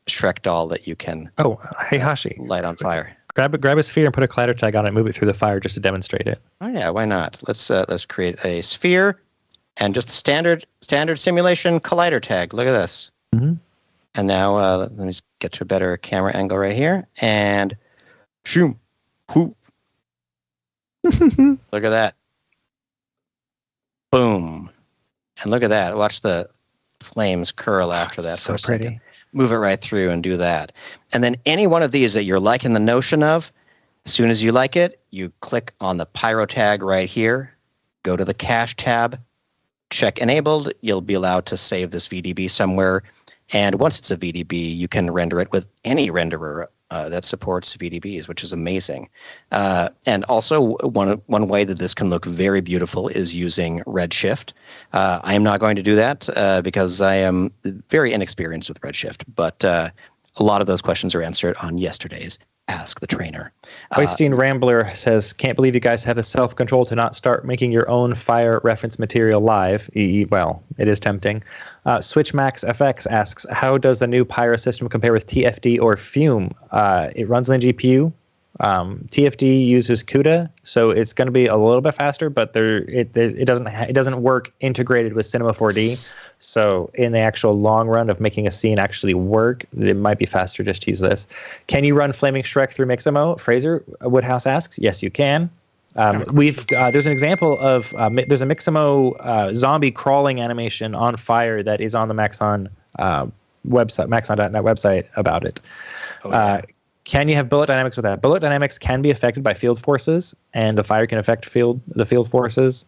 Shrek doll that you can. Oh, hey Hashi, light on fire. Grab a sphere and put a collider tag on it and move it through the fire just to demonstrate it. Oh yeah, why not? Let's create a sphere and just the standard simulation collider tag. Look at this. Mm-hmm. And now let me just get to a better camera angle right here and. Shoom. Look at that. Boom. And look at that. Watch the flames curl after that for a second. Move it right through and do that. And then any one of these that you're liking the notion of, as soon as you like it, you click on the pyro tag right here, go to the cache tab, check enabled. You'll be allowed to save this VDB somewhere. And once it's a VDB, you can render it with any renderer that supports VDBs, which is amazing. And also, one way that this can look very beautiful is using Redshift. I am not going to do that because I am very inexperienced with Redshift, but a lot of those questions are answered on yesterday's Ask the Trainer. Oystein Rambler says, can't believe you guys have the self-control to not start making your own Fire reference material live. Well, it is tempting. SwitchMaxFX asks, how does the new PYRO system compare with TFD or Fume? It runs on the GPU. TFD uses CUDA, so it's going to be a little bit faster, but it doesn't work integrated with Cinema 4D. So in the actual long run of making a scene actually work, it might be faster just to use this. Can you run Flaming Shrek through Mixamo? Fraser Woodhouse asks. Yes, you can. There's an example of there's a Mixamo zombie crawling animation on Fire that is on the Maxon website, Maxon.net website about it. Oh, yeah. Can you have bullet dynamics with that? Bullet dynamics can be affected by field forces, and the Fire can affect the field forces.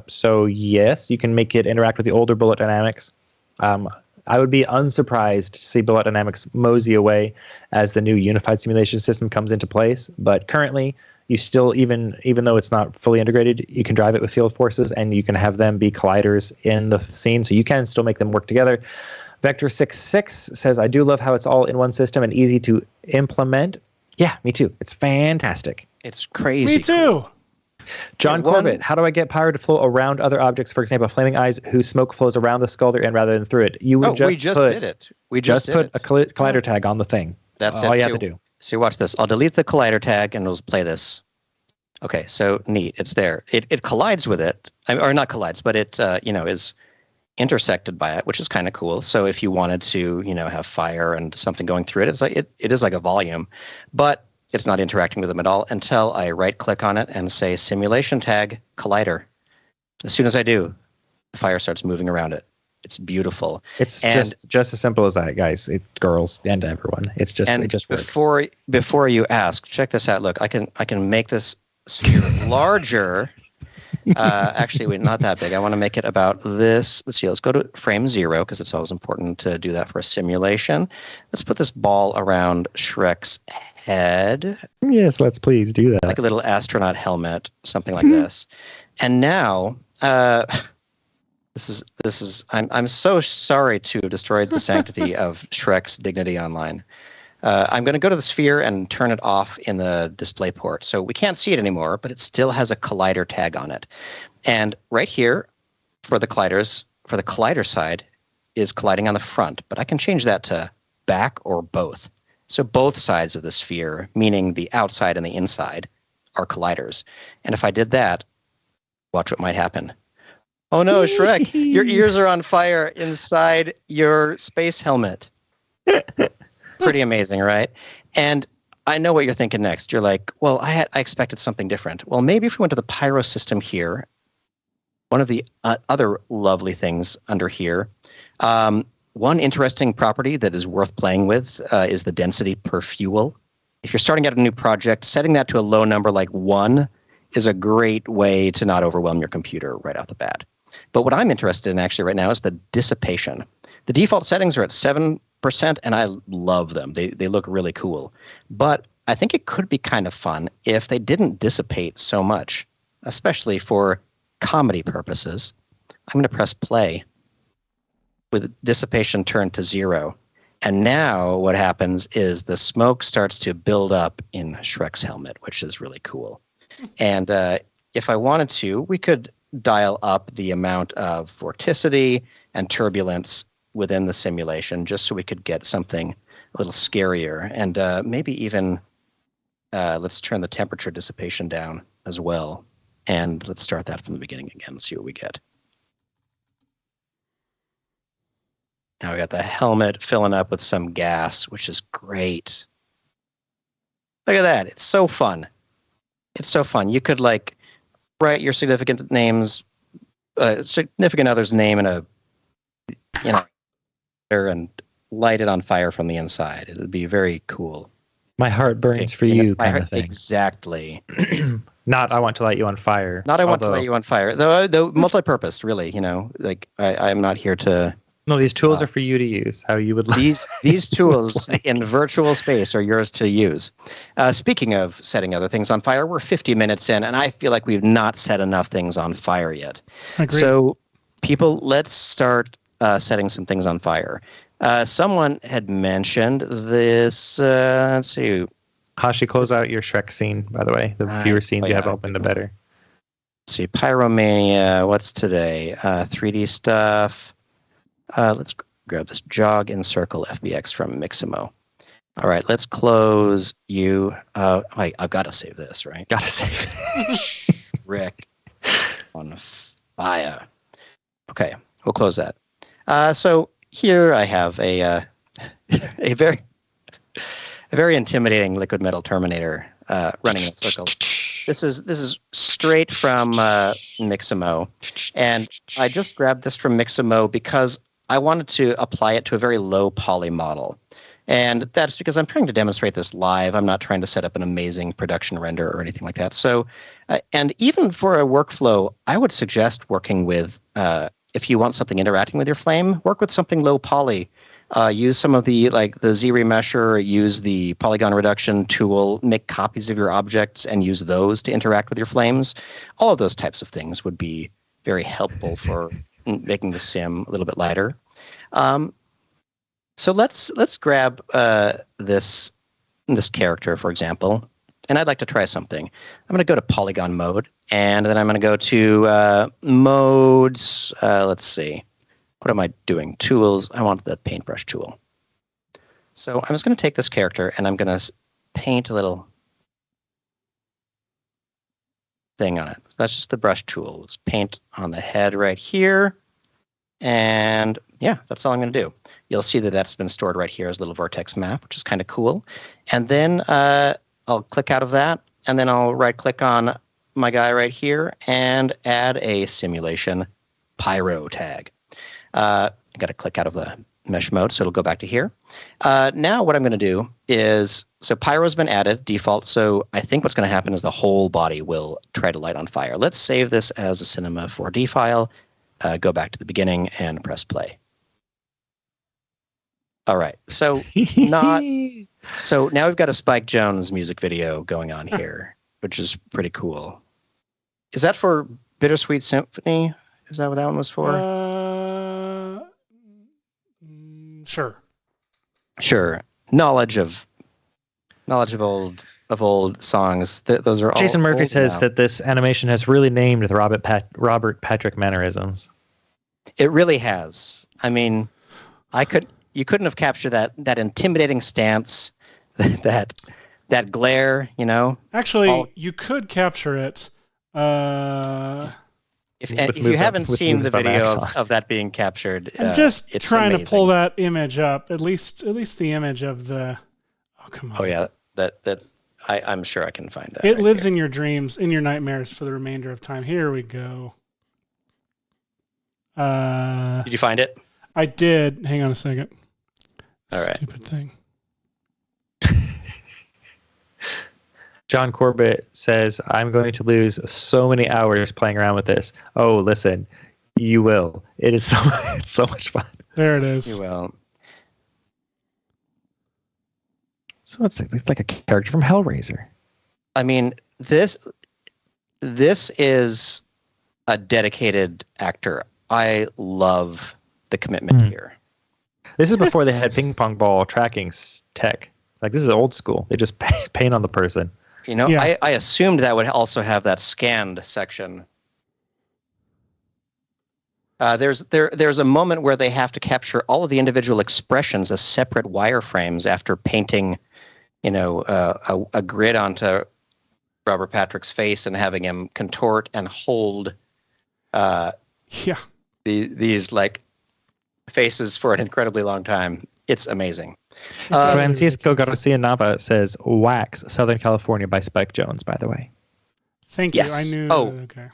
So yes, you can make it interact with the older bullet dynamics. I would be unsurprised to see bullet dynamics mosey away as the new unified simulation system comes into place. But currently, you still, even though it's not fully integrated, you can drive it with field forces, and you can have them be colliders in the scene. So you can still make them work together. Vector66 says, I do love how it's all in one system and easy to implement. Yeah, me too. It's fantastic. It's crazy. Me too. Cool. John Corbett, how do I get PYRO to flow around other objects? For example, flaming eyes whose smoke flows around the skull they're in rather than through it. We just did it. We just put a collider tag on the thing. That's all you have to do. So watch this. I'll delete the collider tag and we'll play this. Okay, so neat. It's there. It collides with it, or not collides, but it is intersected by it, which is kind of cool. So if you wanted to, have fire and something going through it, it's like it is like a volume, but it's not interacting with them at all until I right-click on it and say Simulation Tag Collider. As soon as I do, the fire starts moving around it. It's beautiful. It's just as simple as that, guys. Girls and everyone. It just works. Before you ask, check this out. Look, I can make this sphere larger. Actually, not that big. I want to make it about this. Let's see. Let's go to frame 0 because it's always important to do that for a simulation. Let's put this ball around Shrek's head. Yes, let's please do that. Like a little astronaut helmet, something like this. And now, this is. I'm so sorry to have destroyed the sanctity of Shrek's dignity online. I'm going to go to the sphere and turn it off in the display port. So we can't see it anymore, but it still has a collider tag on it. And right here for the colliders, for the collider side is colliding on the front, but I can change that to back or both. So both sides of the sphere, meaning the outside and the inside, are colliders. And if I did that, watch what might happen. Oh no, Shrek, your ears are on fire inside your space helmet. Pretty amazing, right? And I know what you're thinking next. You're like, well, I expected something different. Well, maybe if we went to the PYRO system here, one of the other lovely things under here, one interesting property that is worth playing with is the density per fuel. If you're starting out a new project, setting that to a low number like 1 is a great way to not overwhelm your computer right off the bat. But what I'm interested in actually right now is the dissipation. The default settings are at 7%, and I love them. They look really cool. But I think it could be kind of fun if they didn't dissipate so much, especially for comedy purposes. I'm going to press play with dissipation turned to 0. And now what happens is the smoke starts to build up in Shrek's helmet, which is really cool. And if I wanted to, we could dial up the amount of vorticity and turbulence within the simulation just so we could get something a little scarier. And maybe even let's turn the temperature dissipation down as well. And let's start that from the beginning again and see what we get. Now we got the helmet filling up with some gas, which is great. Look at that. It's so fun. It's so fun. You could write your significant other's name in a, and light it on fire from the inside. It would be very cool. My heart burns for you kind of thing. Exactly. Not I want to light you on fire. Not I want to light you on fire. Though multi-purpose, really, I'm not here to... No, these tools are for you to use. How you would these tools in virtual space are yours to use. Speaking of setting other things on fire, we're 50 minutes in, and I feel like we've not set enough things on fire yet. Agreed. So, people, let's start setting some things on fire. Someone had mentioned this. Let's see. Hashi, close out your Shrek scene, by the way. The fewer scenes you have open, the better. Let's see. Pyromania. What's today? 3D stuff. Let's grab this jog and circle FBX from Mixamo. All right, let's close you. I've got to save this, right? Got to save it. Rick on fire. Okay, we'll close that. So here I have a very intimidating liquid metal Terminator running in a circle. This is straight from Mixamo, and I just grabbed this from Mixamo because I wanted to apply it to a very low poly model. And that's because I'm trying to demonstrate this live. I'm not trying to set up an amazing production render or anything like that. So, and even for a workflow, I would suggest working with, if you want something interacting with your flame, work with something low poly. Use some of the Z-remesher, use the polygon reduction tool, make copies of your objects and use those to interact with your flames. All of those types of things would be very helpful for making the sim a little bit lighter. So let's grab this character, for example, and I'd like to try something. I'm going to go to polygon mode, and then I'm going to go to modes. Let's see. What am I doing? Tools. I want the paintbrush tool. So I'm just going to take this character, and I'm going to paint a little thing on it. So that's just the brush tool. Let's paint on the head right here. And yeah, that's all I'm going to do. You'll see that that's been stored right here as a little vortex map, which is kind of cool. And then I'll click out of that, and then I'll right-click on my guy right here and add a simulation PYRO tag. I got to click out of the mesh mode, so it'll go back to here. Now what I'm going to do is, so PYRO's been added, default, so I think what's going to happen is the whole body will try to light on fire. Let's save this as a Cinema 4D file, go back to the beginning, and press play. All right, so now we've got a Spike Jonze music video going on here, which is pretty cool. Is that for Bittersweet Symphony? Is that what that one was for? Sure. Knowledge of old songs. Those are all. Jason Murphy says that this animation has really named the Robert Patrick mannerisms. It really has. I mean, you couldn't have captured that intimidating stance, that glare, you know. Actually, you could capture it. If you haven't seen the video of that being captured, I'm just trying amazing. to pull that image up. At least the image of the. Oh, come on. Oh yeah, I'm sure I can find that. It lives in your dreams, in your nightmares for the remainder of time. Here we go. Did you find it? I did. Hang on a second. All right. Stupid thing. John Corbett says, I'm going to lose so many hours playing around with this. Oh, listen, you will. It is it's so much fun. There it is. You will. So it's like a character from Hellraiser. I mean, this is a dedicated actor. I love the commitment here. This is before they had ping pong ball tracking tech. Like, this is old school. They just paint on the person. You know, yeah. I assumed that would also have that scanned section. There's a moment where they have to capture all of the individual expressions as separate wireframes after painting, you know, a grid onto Robert Patrick's face and having him contort and hold these like faces for an incredibly long time. It's amazing. Francisco Garcia Nava says Wax, Southern California by Spike Jonze, by the way. Thank you. Yes. I knew. Oh. Okay.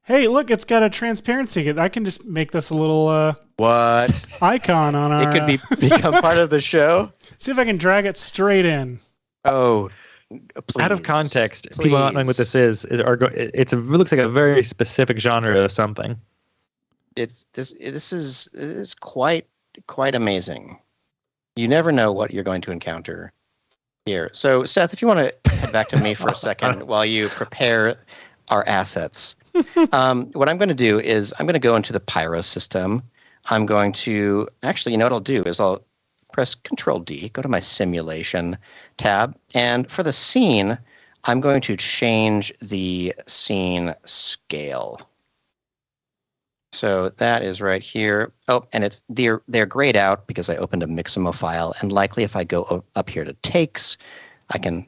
Hey, look, it's got a transparency. I can just make this a little what icon on our. It could become part of the show. See if I can drag it straight in. Oh, please. Out of context, people not knowing what this is it looks like a very specific genre of something. this is quite amazing. You never know what you're going to encounter here. So, Seth, if you want to head back to me for a second while you prepare our assets, what I'm going to do is I'm going to go into the PYRO system. I'm going to actually, you know what I'll do is I'll press Control D, go to my simulation tab, and for the scene, I'm going to change the scene scale. So that is right here. Oh, and they're grayed out because I opened a Mixamo file, and likely if I go up here to takes, I can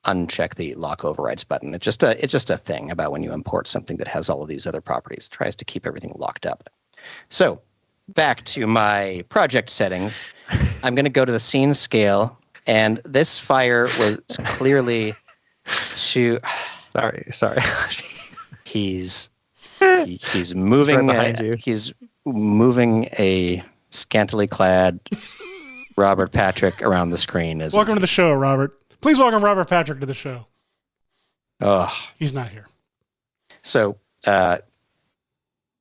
uncheck the lock overrides button. It's just a thing about when you import something that has all of these other properties. It tries to keep everything locked up. So back to my project settings. I'm going to go to the scene scale, and this fire was clearly to. Sorry. He's moving. He's moving a scantily clad Robert Patrick around the screen. Welcome to the show, Robert. Please welcome Robert Patrick to the show. Oh, he's not here. So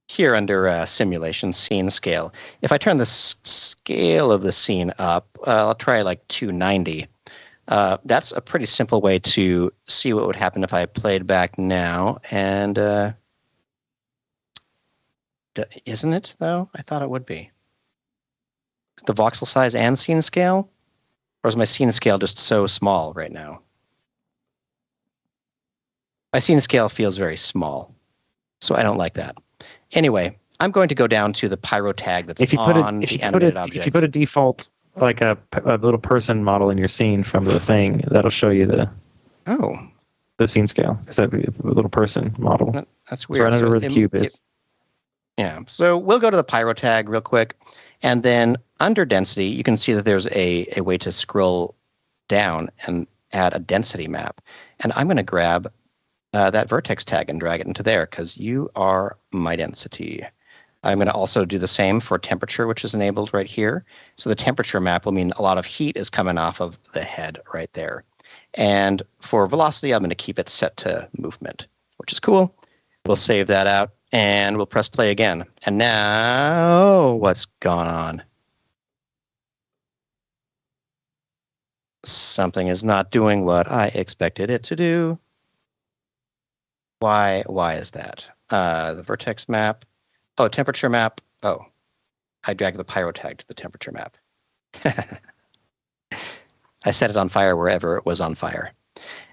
here under simulation scene scale, if I turn the scale of the scene up, I'll try like 290. That's a pretty simple way to see what would happen if I played back now. And isn't it, though? I thought it would be. Is the voxel size and scene scale? Or is my scene scale just so small right now? My scene scale feels very small, so I don't like that. Anyway, I'm going to go down to the PYRO tag that's on the animated object. If you put a default, like a little person model in your scene from the thing, that'll show you the scene scale. Is that a little person model? That's weird. So right under where the cube is. Yeah, so we'll go to the PYRO tag real quick, and then under density, you can see that there's a way to scroll down and add a density map. And I'm going to grab that vertex tag and drag it into there because you are my density. I'm going to also do the same for temperature, which is enabled right here. So the temperature map will mean a lot of heat is coming off of the head right there. And for velocity, I'm going to keep it set to movement, which is cool. We'll save that out. And we'll press play again. And now, what's gone on? Something is not doing what I expected it to do. Why is that? The vertex map. Oh, temperature map. Oh, I dragged the PYRO tag to the temperature map. I set it on fire wherever it was on fire.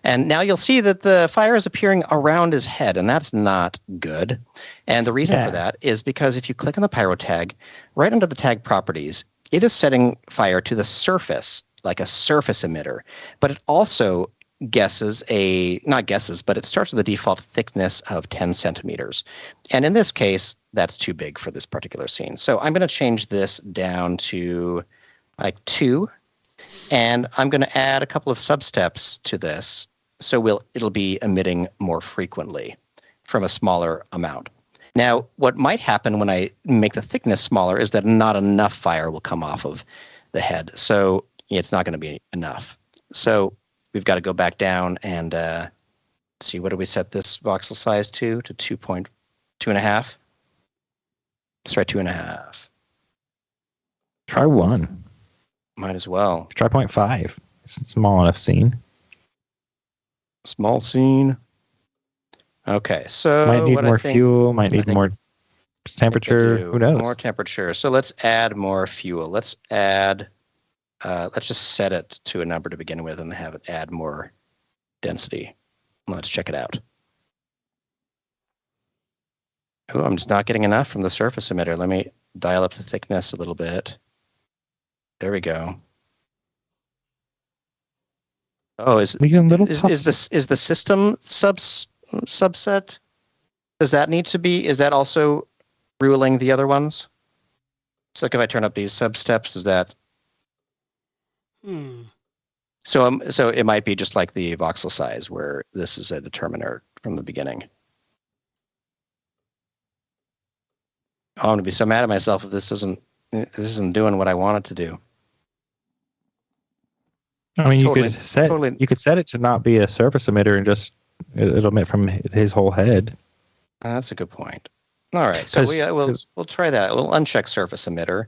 And now you'll see that the fire is appearing around his head, and that's not good. And the reason for that is because if you click on the PYRO tag, right under the tag properties, it is setting fire to the surface, like a surface emitter. But it also guesses but it starts with a default thickness of 10 centimeters. And in this case, that's too big for this particular scene. So I'm going to change this down to like 2. And I'm going to add a couple of substeps to this, so it'll be emitting more frequently from a smaller amount. Now, what might happen when I make the thickness smaller is that not enough fire will come off of the head, so it's not going to be enough. So we've got to go back down and see, what do we set this voxel size to? To 2.5? Let's try 2.5. Try 1. Might as well. Try 0.5. It's a small enough scene. Small scene. Okay, so might need more fuel. Might need more temperature. Who knows? More temperature. So let's add more fuel. Let's add. Let's just set it to a number to begin with, and have it add more density. Let's check it out. Oh, I'm just not getting enough from the surface emitter. Let me dial up the thickness a little bit. There we go. Oh, is the system subset? Does that need to be? Is that also ruling the other ones? So like if I turn up these substeps, is that? So it might be just like the voxel size, where this is a determiner from the beginning. Oh, I'm gonna be so mad at myself if this isn't doing what I want it to do. I mean, you could set it to not be a surface emitter and just it'll emit from his whole head. That's a good point. All right, so we'll try that. We'll uncheck surface emitter.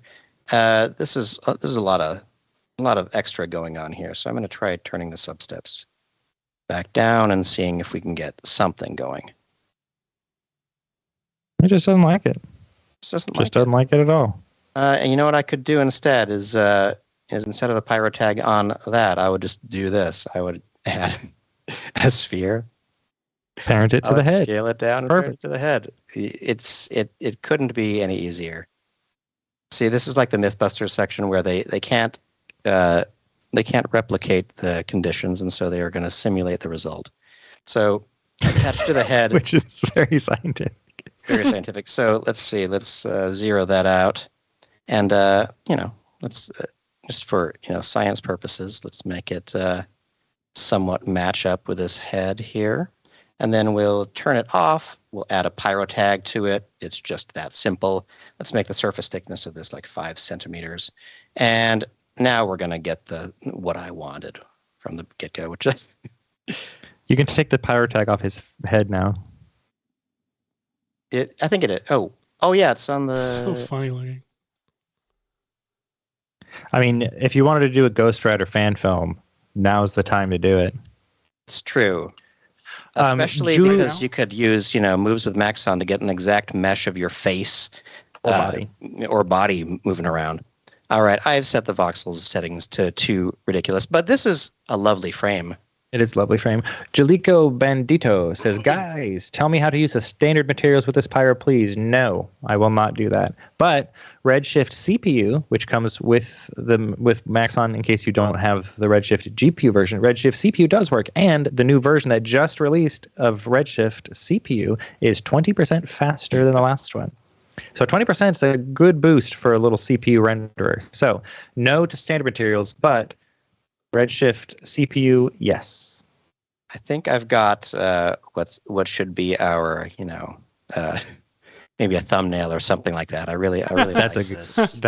This is a lot of extra going on here, so I'm going to try turning the substeps back down and seeing if we can get something going. It just doesn't like it. Doesn't like it at all. And you know what I could do instead is instead of a pyro tag on that, I would just do this. I would add a sphere. Parent it to the head. Scale it down and parent it to the head. It couldn't be any easier. See, this is like the Mythbusters section where they can't replicate the conditions, and so they are going to simulate the result. So attached to the head, which is very scientific. Very scientific. So let's see. Let's zero that out, and let's just for science purposes, let's make it somewhat match up with this head here, and then we'll turn it off. We'll add a pyro tag to it. It's just that simple. Let's make the surface thickness of this like 5 centimeters, and now we're going to get what I wanted from the get-go, which is you can take the pyro tag off his head now. I think it is. Oh yeah, it's on the. So funny looking. I mean, if you wanted to do a Ghost Rider fan film, now's the time to do it. It's true. Especially because you could use, moves with Maxon to get an exact mesh of your face or body moving around. All right, I've set the voxels settings to 2 ridiculous, but this is a lovely frame. It is a lovely frame. Jalico Bandito says, guys, tell me how to use the standard materials with this Pyro, please. No, I will not do that. But Redshift CPU, which comes with Maxon in case you don't have the Redshift GPU version, Redshift CPU does work. And the new version that just released of Redshift CPU is 20% faster than the last one. So 20% is a good boost for a little CPU renderer. So no to standard materials, but Redshift CPU, yes. I think I've got what should be our, maybe a thumbnail or something like that. I really that's like this.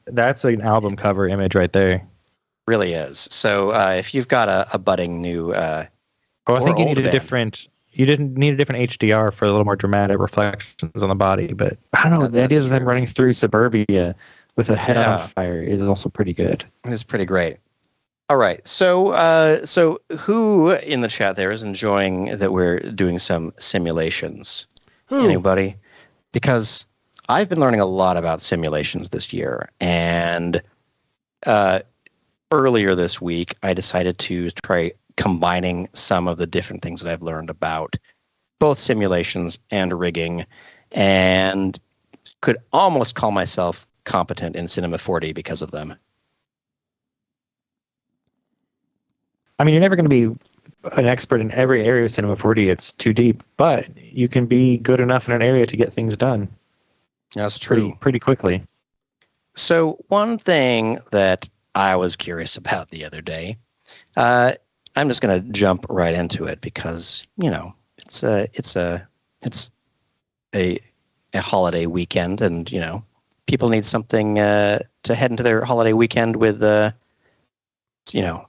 That's an album cover image right there. Really is. So if you've got a budding new, I think you need a different. You didn't need a different HDR for a little more dramatic reflections on the body, but I don't know. The idea of them running through suburbia with a head on fire is also pretty good. It is pretty great. All right, so who in the chat there is enjoying that we're doing some simulations? Who? Anybody? Because I've been learning a lot about simulations this year, and earlier this week I decided to try combining some of the different things that I've learned about both simulations and rigging, and could almost call myself competent in Cinema 4D because of them. I mean, you're never going to be an expert in every area of Cinema 4D. It's too deep, but you can be good enough in an area to get things done. That's true. Pretty quickly. So one thing that I was curious about the other day, I'm just going to jump right into it because, it's a holiday weekend, and, people need something to head into their holiday weekend with,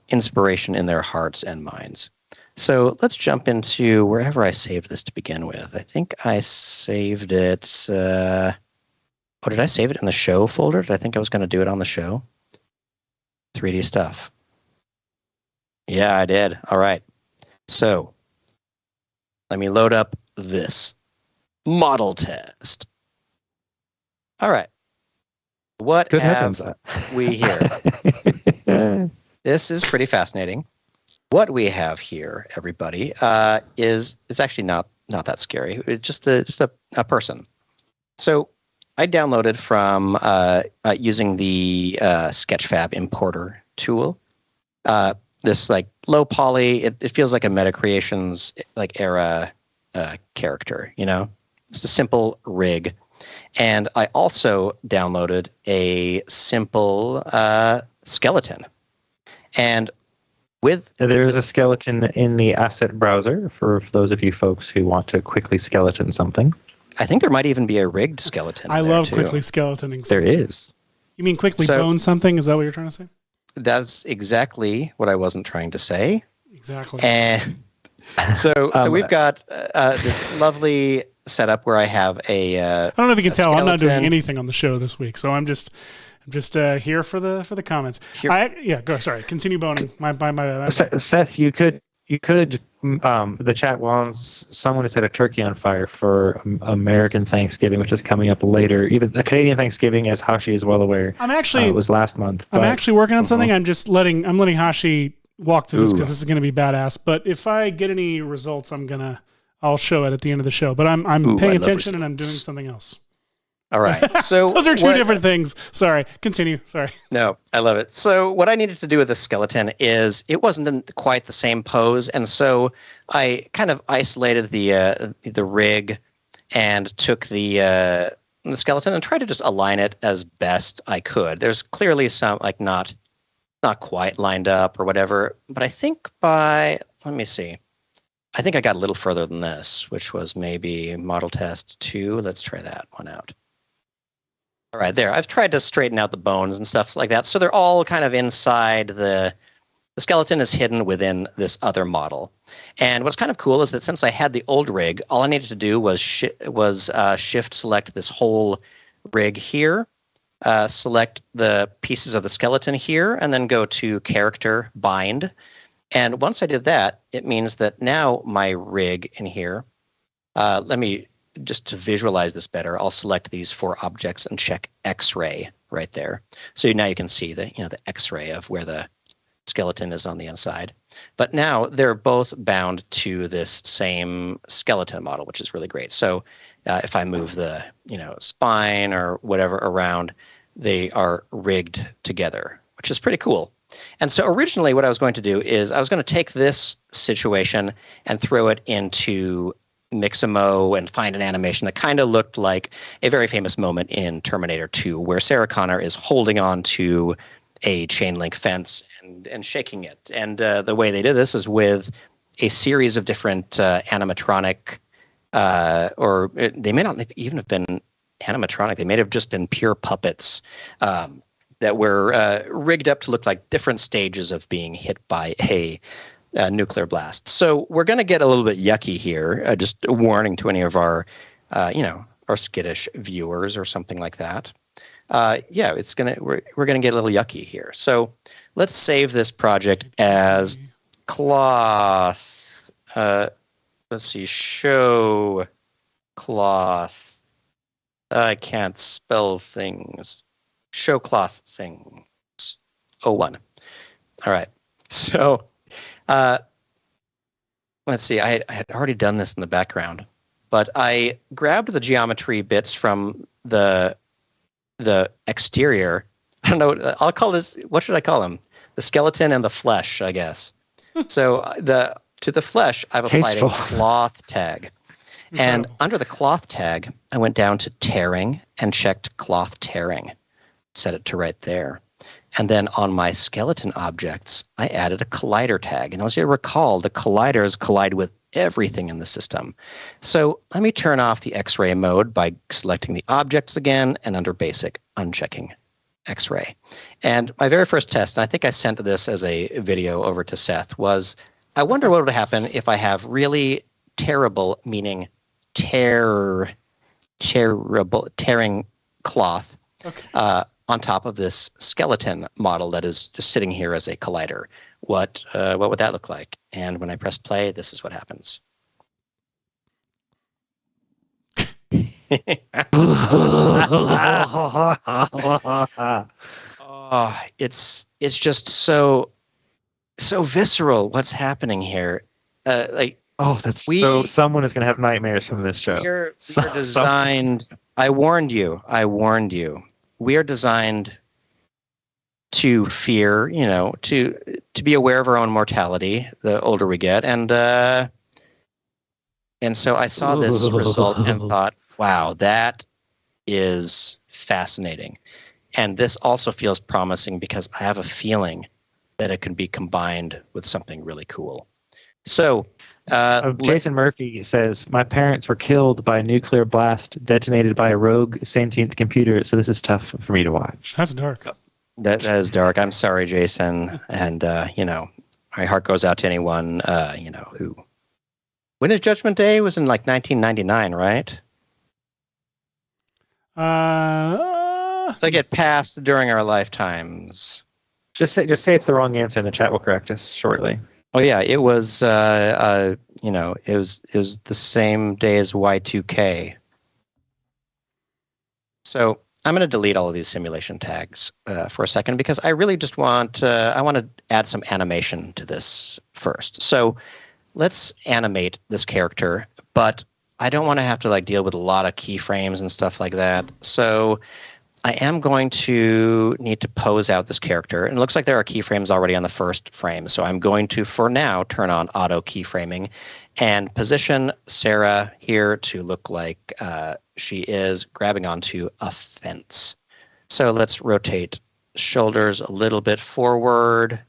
inspiration in their hearts and minds. So let's jump into wherever I saved this to begin with. I think I saved it. Did I save it in the show folder? Did I think I was going to do it on the show? 3D stuff. Yeah, I did. All right. So let me load up this model test. All right. What have we here? This is pretty fascinating. What we have here, everybody, is actually not that scary. It's just a person. So I downloaded from using the Sketchfab importer tool. This like low poly, it feels like a Meta Creations like era character. It's a simple rig, and I also downloaded a simple skeleton. And there's a skeleton in the asset browser for those of you folks who want to quickly skeleton something. I think there might even be a rigged skeleton. I love quickly skeletoning. There is. You mean quickly bone something? Is that what you're trying to say? That's exactly what I wasn't trying to say. Exactly. And so we've got this lovely setup where I have a. I don't know if you can tell. skeleton. I'm not doing anything on the show this week, so I'm just here for the comments. Go. Sorry, continue boning. My. Seth, you could the chat wants someone to set a turkey on fire for American Thanksgiving, which is coming up later. Even the Canadian Thanksgiving, as Hashi is well aware, it was last month. I'm actually working on something. I'm letting Hashi walk through this because this is going to be badass. But if I get any results, I'll show it at the end of the show. But I'm paying attention and I'm doing something else. All right. So those are two different things. Sorry. Continue. Sorry. No, I love it. So what I needed to do with the skeleton is it wasn't in quite the same pose, and so I kind of isolated the rig and took the skeleton and tried to just align it as best I could. There's clearly some not quite lined up or whatever, but I think let me see. I think I got a little further than this, which was maybe model test 2. Let's try that one out. All right, there. I've tried to straighten out the bones and stuff like that. So they're all kind of inside the skeleton is hidden within this other model. And what's kind of cool is that since I had the old rig, all I needed to do was shift select this whole rig here, select the pieces of the skeleton here, and then go to character bind. And once I did that, it means that now my rig in here, let me just to visualize this better, I'll select these 4 objects and check X-ray right there. So now you can see the X-ray of where the skeleton is on the inside. But now they're both bound to this same skeleton model, which is really great. So if I move the spine or whatever around, they are rigged together, which is pretty cool. And so originally what I was going to do is I was going to take this situation and throw it into Mixamo and find an animation that kind of looked like a very famous moment in Terminator 2 where Sarah Connor is holding on to a chain link fence and shaking it. And the way they did this is with a series of different animatronic, or they may not even have been animatronic. They may have just been pure puppets that were rigged up to look like different stages of being hit by a nuclear blast. So we're going to get a little bit yucky here. Just a warning to any of our, our skittish viewers or something like that. We're gonna get a little yucky here. So let's save this project as cloth. Let's see, show cloth. I can't spell things. Show cloth things. 01. All right. So. Let's see, I had already done this in the background, but I grabbed the geometry bits from the exterior. I don't know, I'll call this, what should I call them? The skeleton and the flesh, I guess. So to the flesh, I've applied a cloth tag. And under the cloth tag, I went down to tearing and checked cloth tearing. Set it to right there. And then on my skeleton objects, I added a collider tag. And as you recall, the colliders collide with everything in the system. So let me turn off the X-ray mode by selecting the objects again and under basic, unchecking X-ray. And my very first test, and I think I sent this as a video over to Seth, was I wonder what would happen if I have really terrible, meaning tearing cloth. Okay. On top of this skeleton model that is just sitting here as a collider. What would that look like? And when I press play, this is what happens. Oh, it's just so visceral. What's happening here? Someone is going to have nightmares from this show. We're designed. I warned you. We are designed to fear, to be aware of our own mortality the older we get. And so I saw this result and thought, wow, that is fascinating. And this also feels promising because I have a feeling that it can be combined with something really cool. So Jason Murphy says, my parents were killed by a nuclear blast detonated by a rogue sentient computer, so this is tough for me to watch. That's dark. That is dark. I'm sorry, Jason. And, my heart goes out to anyone, who When is Judgment Day? It was in like 1999, right? So get passed during our lifetimes. Just say it's the wrong answer, and the chat will correct us shortly. Oh yeah, it was. It was the same day as Y2K. So I'm going to delete all of these simulation tags for a second because I really just want to add some animation to this first. So let's animate this character, but I don't want to have to like deal with a lot of keyframes and stuff like that. So I am going to need to pose out this character. And it looks like there are keyframes already on the first frame. So I'm going to, for now, turn on auto keyframing and position Sarah here to look like she is grabbing onto a fence. So let's rotate shoulders a little bit forward,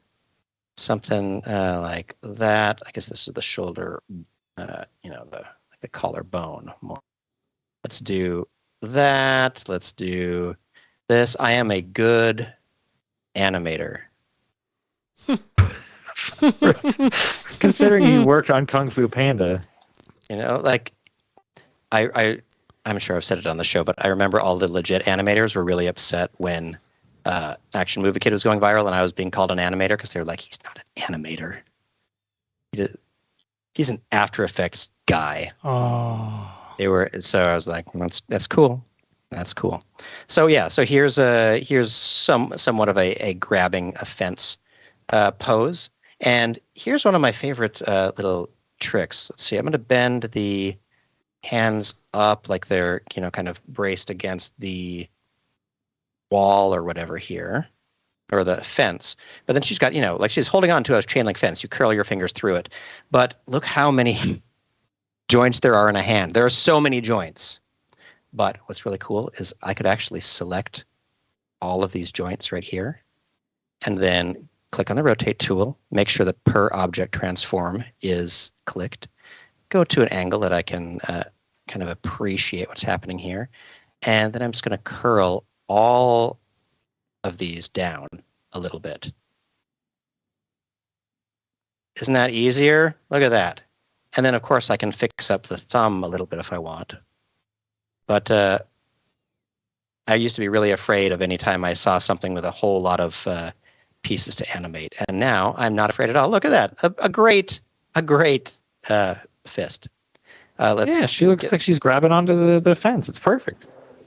something like that. I guess this is the shoulder, the collarbone more. Let's do that. Let's do this. I am a good animator. Considering you worked on Kung Fu Panda. Like I'm sure I've said it on the show, but I remember all the legit animators were really upset when Action Movie Kid was going viral and I was being called an animator because they were like, he's not an animator. He's an After Effects guy. Oh. So I was like, that's cool. That's cool. So yeah, so here's somewhat of a grabbing a fence pose. And here's one of my favorite little tricks. Let's see, I'm going to bend the hands up like they're, kind of braced against the wall or whatever here, or the fence. But then she's got, like she's holding on to a chain link fence. You curl your fingers through it. But look how many joints there are in a hand. There are so many joints. But what's really cool is I could actually select all of these joints right here and then click on the rotate tool, make sure the per object transform is clicked, go to an angle that I can kind of appreciate what's happening here. And then I'm just going to curl all of these down a little bit. Isn't that easier? Look at that. And then, of course, I can fix up the thumb a little bit if I want. But I used to be really afraid of any time I saw something with a whole lot of pieces to animate. And now I'm not afraid at all. Look at that. A great fist. She looks like she's grabbing onto the fence. It's perfect.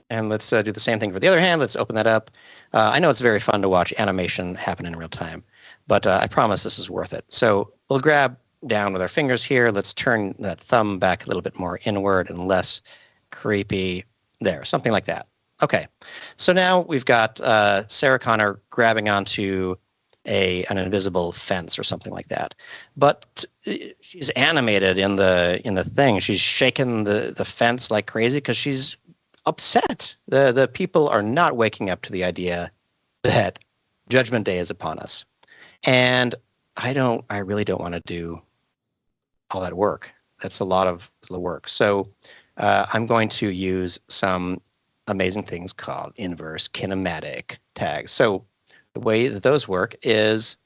And let's do the same thing for the other hand. Let's open that up. I know it's very fun to watch animation happen in real time, but I promise this is worth it. So we'll grab down with our fingers here. Let's turn that thumb back a little bit more inward and less creepy there, something like that. Okay, so now we've got Sarah Connor grabbing onto an invisible fence or something like that, but she's animated in the thing. She's shaking the fence like crazy because she's upset. The people are not waking up to the idea that Judgment Day is upon us, and I really don't want to do all that work. That's a lot of work. So I'm going to use some amazing things called inverse kinematic tags. So the way that those work is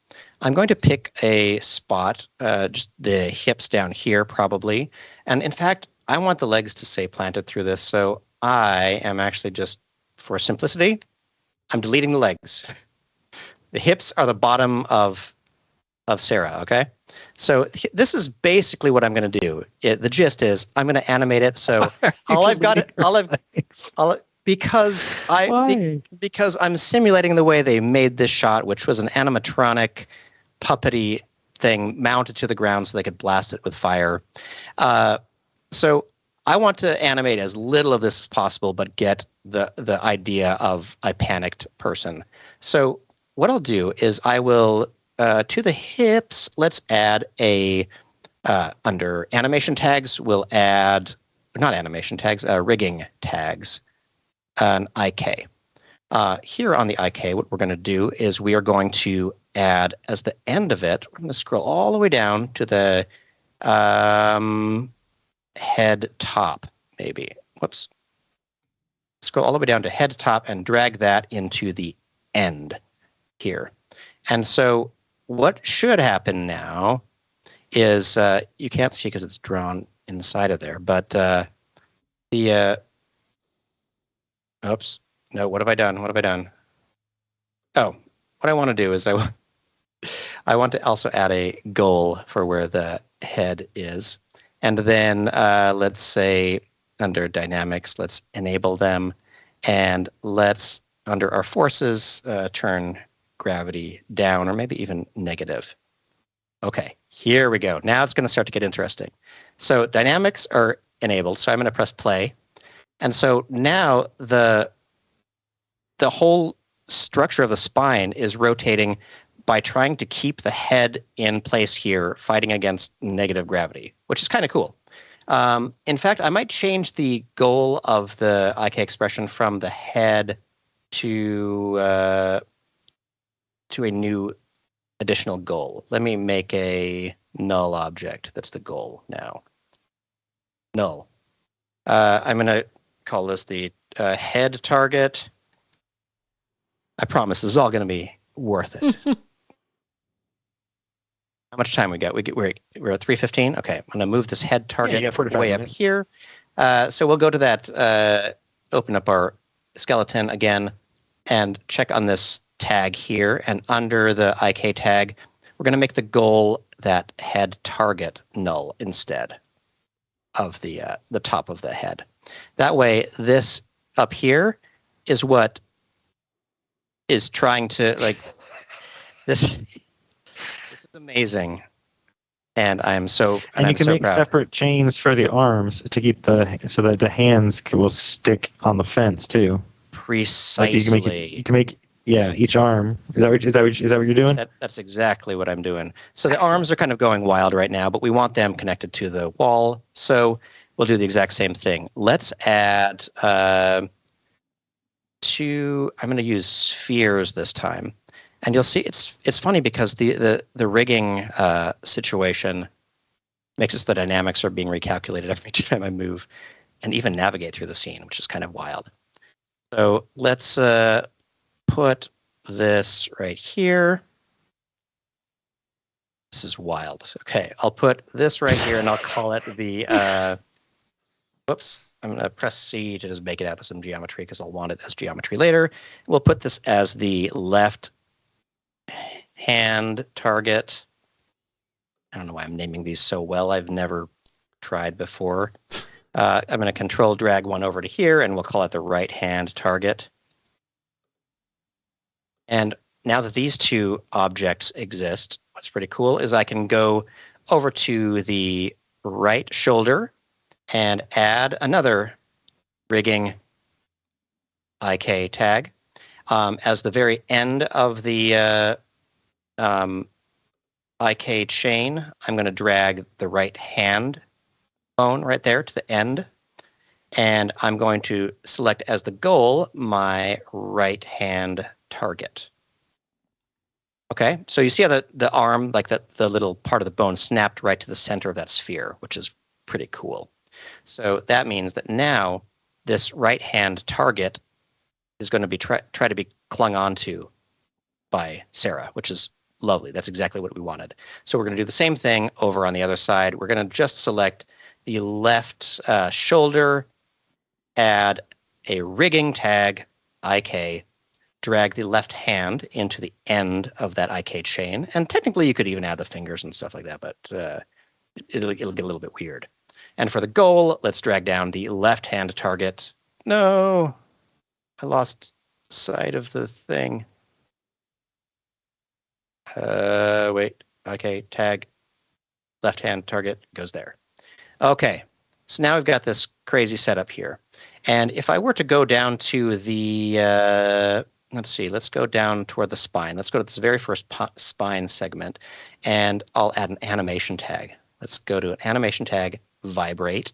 I'm going to pick a spot, just the hips down here probably. And in fact, I want the legs to stay planted through this. So I am actually just, for simplicity, I'm deleting the legs. The hips are the bottom of Sarah, okay? So this is basically what I'm going to do. The gist is I'm going to animate it. So because I'm simulating the way they made this shot, which was an animatronic puppety thing mounted to the ground so they could blast it with fire. So I want to animate as little of this as possible, but get the idea of a panicked person. So what I'll do is I will, to the hips, let's add under animation tags, we'll add, not animation tags, rigging tags, an IK. Here on the IK, what we're going to do is we are going to add, as the end of it, we're going to scroll all the way down to the head top, maybe. Whoops. Scroll all the way down to head top and drag that into the end here. And so what should happen now is you can't see because it's drawn inside of there, but oops, no, what have I done? Oh, what I want to do is I want to also add a goal for where the head is. And then let's say under dynamics, let's enable them. And let's, under our forces, turn gravity down or maybe even negative. Okay, here we go. Now it's going to start to get interesting. So dynamics are enabled. So I'm going to press play. And so now the whole structure of the spine is rotating by trying to keep the head in place here, fighting against negative gravity, which is kind of cool. In fact, I might change the goal of the IK expression from the head to a new additional goal. Let me make a null object. That's the goal now. Null. I'm going to call this the head target. I promise this is all going to be worth it. How much time we got? We're at 3:15. Okay, I'm going to move this head target way up here. So we'll go to that, open up our skeleton again, and check on this tag here. And under the IK tag, we're going to make the goal that head target null instead of the top of the head. That way, this up here is what is trying to this. This is amazing, and I'm so. And you can make separate chains for the arms to keep so that the hands will stick on the fence too. Precisely. Like you can make each arm. Is that what you're doing? That's exactly what I'm doing. So the arms are kind of going wild right now, but we want them connected to the wall. So we'll do the exact same thing. Let's add I'm going to use spheres this time. And you'll see it's funny because the rigging situation makes it so the dynamics are being recalculated every time I move and even navigate through the scene, which is kind of wild. So let's put this right here. This is wild. Okay, I'll put this right here and I'll call it the, whoops. I'm going to press C to just make it out of some geometry because I'll want it as geometry later. We'll put this as the left hand target. I don't know why I'm naming these so well. I've never tried before. I'm going to control drag one over to here and we'll call it the right hand target. And now that these two objects exist, what's pretty cool is I can go over to the right shoulder and add another rigging IK tag. As the very end of the IK chain, I'm going to drag the right hand bone right there to the end. And I'm going to select as the goal my right hand target. Okay, so you see how the arm, like the little part of the bone snapped right to the center of that sphere, which is pretty cool. So that means that now this right hand target is going to be try to be clung onto by Sarah, which is lovely. That's exactly what we wanted. So we're going to do the same thing over on the other side. We're going to just select the left shoulder, add a rigging tag, IK, drag the left hand into the end of that IK chain. And technically you could even add the fingers and stuff like that, but it'll get a little bit weird. And for the goal, let's drag down the left hand target. No, I lost sight of the thing. Wait, okay, tag, left hand target goes there. Okay, so now we've got this crazy setup here. And if I were to go down to the, let's see, let's go down toward the spine. Let's go to this very first spine segment, and I'll add an animation tag. Let's go to an animation tag, vibrate.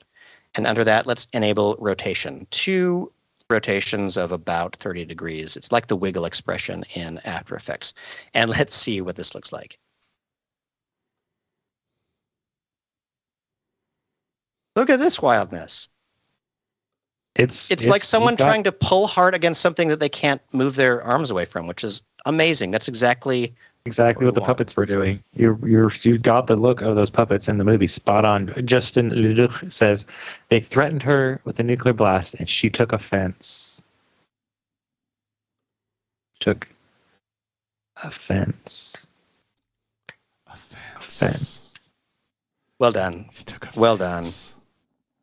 And under that, let's enable rotation. 2 rotations of about 30 degrees. It's like the wiggle expression in After Effects. And let's see what this looks like. Look at this wildness. It's like someone trying to pull hard against something that they can't move their arms away from, which is amazing. That's exactly Exactly what the puppets were doing. You got the look of those puppets in the movie spot on. Justin Leduc says they threatened her with a nuclear blast, and she took offense. Took offense. Offense. Well done. Well done.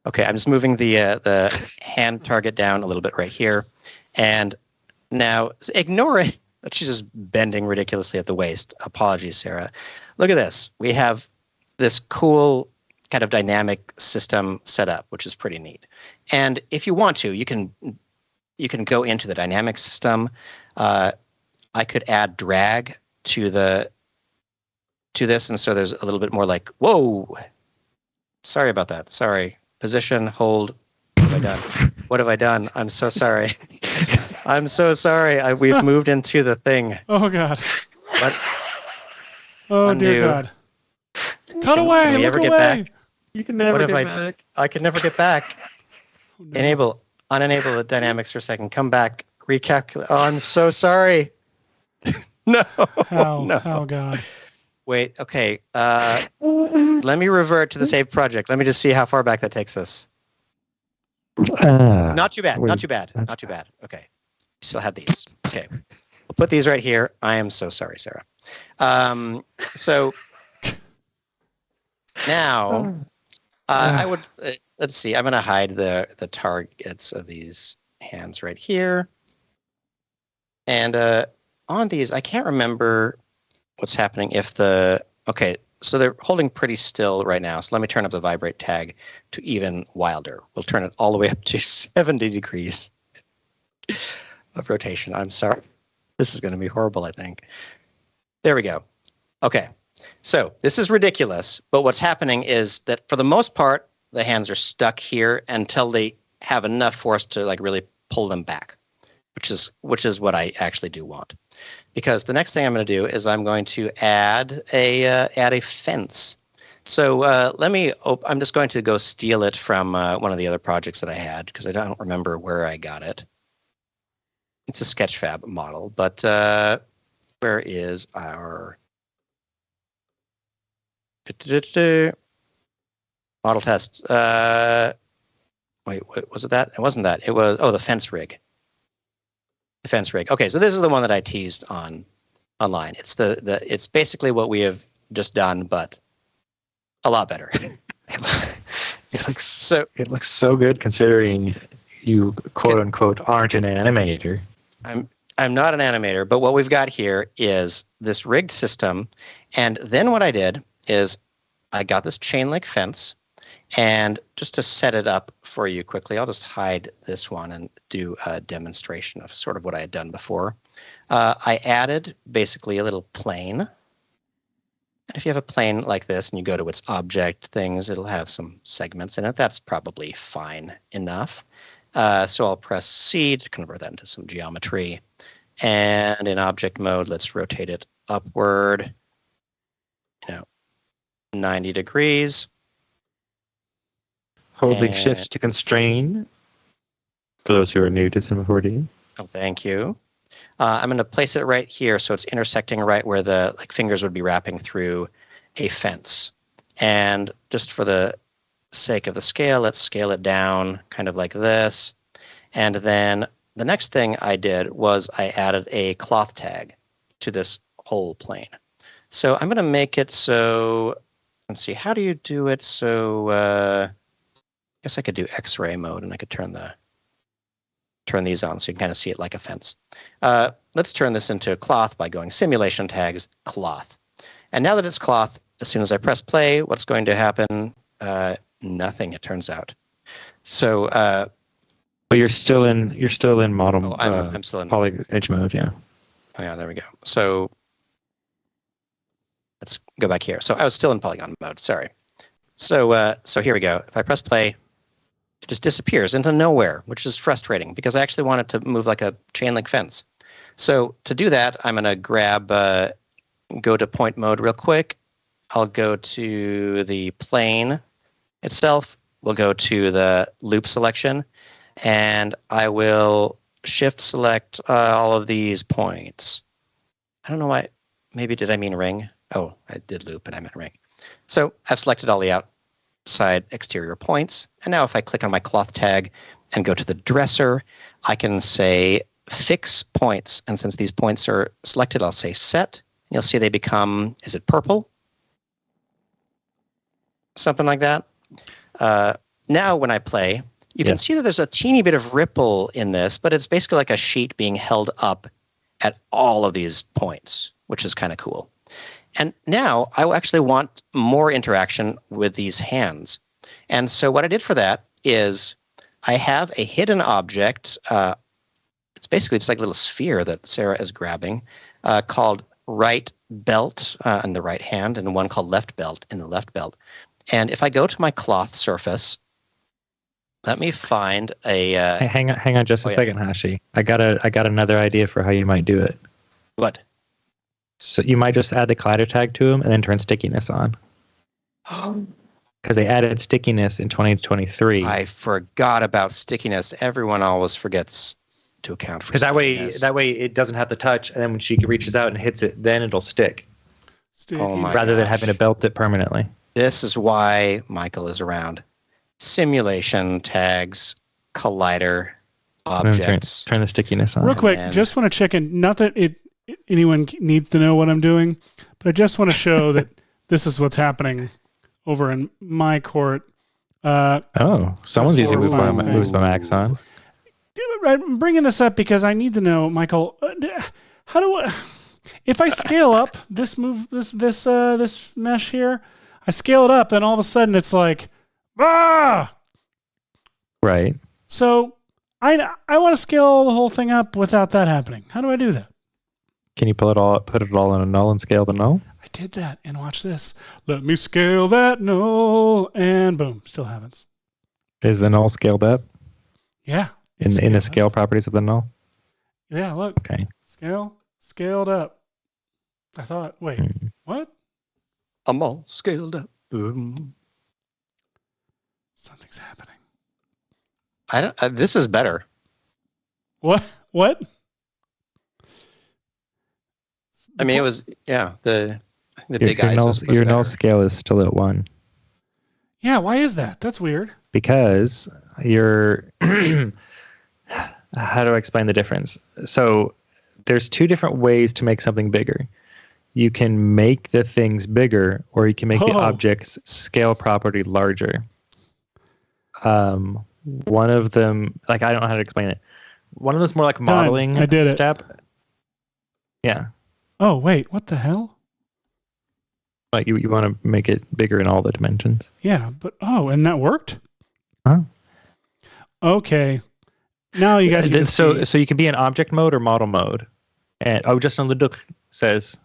Okay, I'm just moving the hand target down a little bit right here, and now ignore it. She's just bending ridiculously at the waist. Apologies, Sarah. Look at this. We have this cool kind of dynamic system set up, which is pretty neat. And if you want to, you can go into the dynamic system. I could add drag to this, and so there's a little bit more like, whoa. Sorry about that. Sorry. Position, hold. What have I done? What have I done? I'm so sorry. I'm so sorry. We've moved into the thing. Oh, God. What? Oh, dear God. Cut away. Can we ever get back? You can never get back. I can never get back. Oh, no. Unenable the dynamics for a second. Come back. Recalculate. Oh, I'm so sorry. No. No. Oh, God. Wait. Okay. Let me revert to the save project. Let me just see how far back that takes us. Not too bad. Not too bad. Not too bad. Okay. Still have these. Okay. We'll put these right here. I am so sorry, Sarah. So now I would, let's see. I'm going to hide the targets of these hands right here. And on these, I can't remember what's happening if okay, so they're holding pretty still right now. So let me turn up the vibrate tag to even wilder. We'll turn it all the way up to 70 degrees of rotation. I'm sorry. This is going to be horrible, I think. There we go. Okay. So this is ridiculous, but what's happening is that for the most part, the hands are stuck here until they have enough force to like really pull them back, which is what I actually do want. Because the next thing I'm going to do is I'm going to add a fence. So I'm just going to go steal it from one of the other projects that I had because I don't remember where I got it. It's a Sketchfab model, but where is our model test? Wait, what was it that? It wasn't that. It was, the fence rig. The fence rig. Okay, so this is the one that I teased online. It's it's basically what we have just done, but a lot better. It looks so good considering you quote unquote aren't an animator. I'm not an animator, but what we've got here is this rigged system, and then what I did is I got this chain link fence, and just to set it up for you quickly, I'll just hide this one and do a demonstration of sort of what I had done before. I added basically a little plane. And if you have a plane like this and you go to its object things, it'll have some segments in it. That's probably fine enough. So I'll press C to convert that into some geometry. And in object mode, let's rotate it upward, 90 degrees. Holding shift to constrain, for those who are new to Cinema 4D. Oh, thank you. I'm going to place it right here so it's intersecting right where the fingers would be wrapping through a fence. And just for the sake of the scale, let's scale it down kind of like this. And then the next thing I did was I added a cloth tag to this whole plane. So I'm going to make it so, let's see, how do you do it? So I guess I could do X-ray mode and I could turn these on so you can kind of see it like a fence. Let's turn this into cloth by going simulation tags, cloth. And now that it's cloth, as soon as I press play, what's going to happen? Nothing, it turns out. So, but you're still in model. I'm still in poly edge mode, yeah. Oh yeah, there we go. So let's go back here. So I was still in polygon mode. Sorry. So here we go. If I press play, it just disappears into nowhere, which is frustrating because I actually want it to move like a chain link fence. So to do that, I'm going to grab, go to point mode real quick. I'll go to the plane itself. We'll go to the loop selection, and I will shift select all of these points. I don't know why. maybe did I mean ring? Oh, I did loop, and I meant ring. So I've selected all the outside exterior points. And now if I click on my cloth tag and go to the dresser, I can say fix points. And since these points are selected, I'll say set. You'll see they become, is it purple? Something like that. Now when I play, you can see that there's a teeny bit of ripple in this, but it's basically like a sheet being held up at all of these points, which is kind of cool. And now I actually want more interaction with these hands. And so what I did for that is I have a hidden object. It's basically just like a little sphere that Sarah is grabbing called right belt in the right hand and one called left belt in the left belt. And if I go to my cloth surface, let me find a... hang on just a second, Hashi. I got another idea for how you might do it. What? So you might just add the collider tag to them and then turn stickiness on. Because they added stickiness in 2023. I forgot about stickiness. Everyone always forgets to account for stickiness. Because that way it doesn't have the touch, and then when she reaches out and hits it, then it'll stick. Rather than having to belt it permanently. This is why Michael is around. Simulation tags, collider objects. Turn the stickiness on. Real quick, just want to check in. Not that anyone needs to know what I'm doing, but I just want to show that this is what's happening over in my court. Someone's using moves by Maxon. I'm bringing this up because I need to know, Michael. How do I? If I scale up this mesh here, I scale it up, and all of a sudden it's like, ah! Right. So I want to scale the whole thing up without that happening. How do I do that? Can you put it all in a null and scale the null? I did that, and watch this. Let me scale that null, and boom, still happens. Is the null scaled up? Yeah. In the scale properties of the null? Yeah, look. Okay. Scaled up. I thought, wait, what? I'm all scaled up. Something's happening. This is better. What? I mean, it was, the big eyes. Your null scale is still at 1. Yeah, why is that? That's weird. Because how do I explain the difference? So there's 2 different ways to make something bigger. You can make the things bigger, or you can make the object's scale property larger. One of them, I don't know how to explain it. One of them is more like modeling step. Yeah. Oh, wait, what the hell? Like you want to make it bigger in all the dimensions. Yeah, but and that worked? Huh? Okay. Now you guys can see. So you can be in object mode or model mode. And just on the Duk says,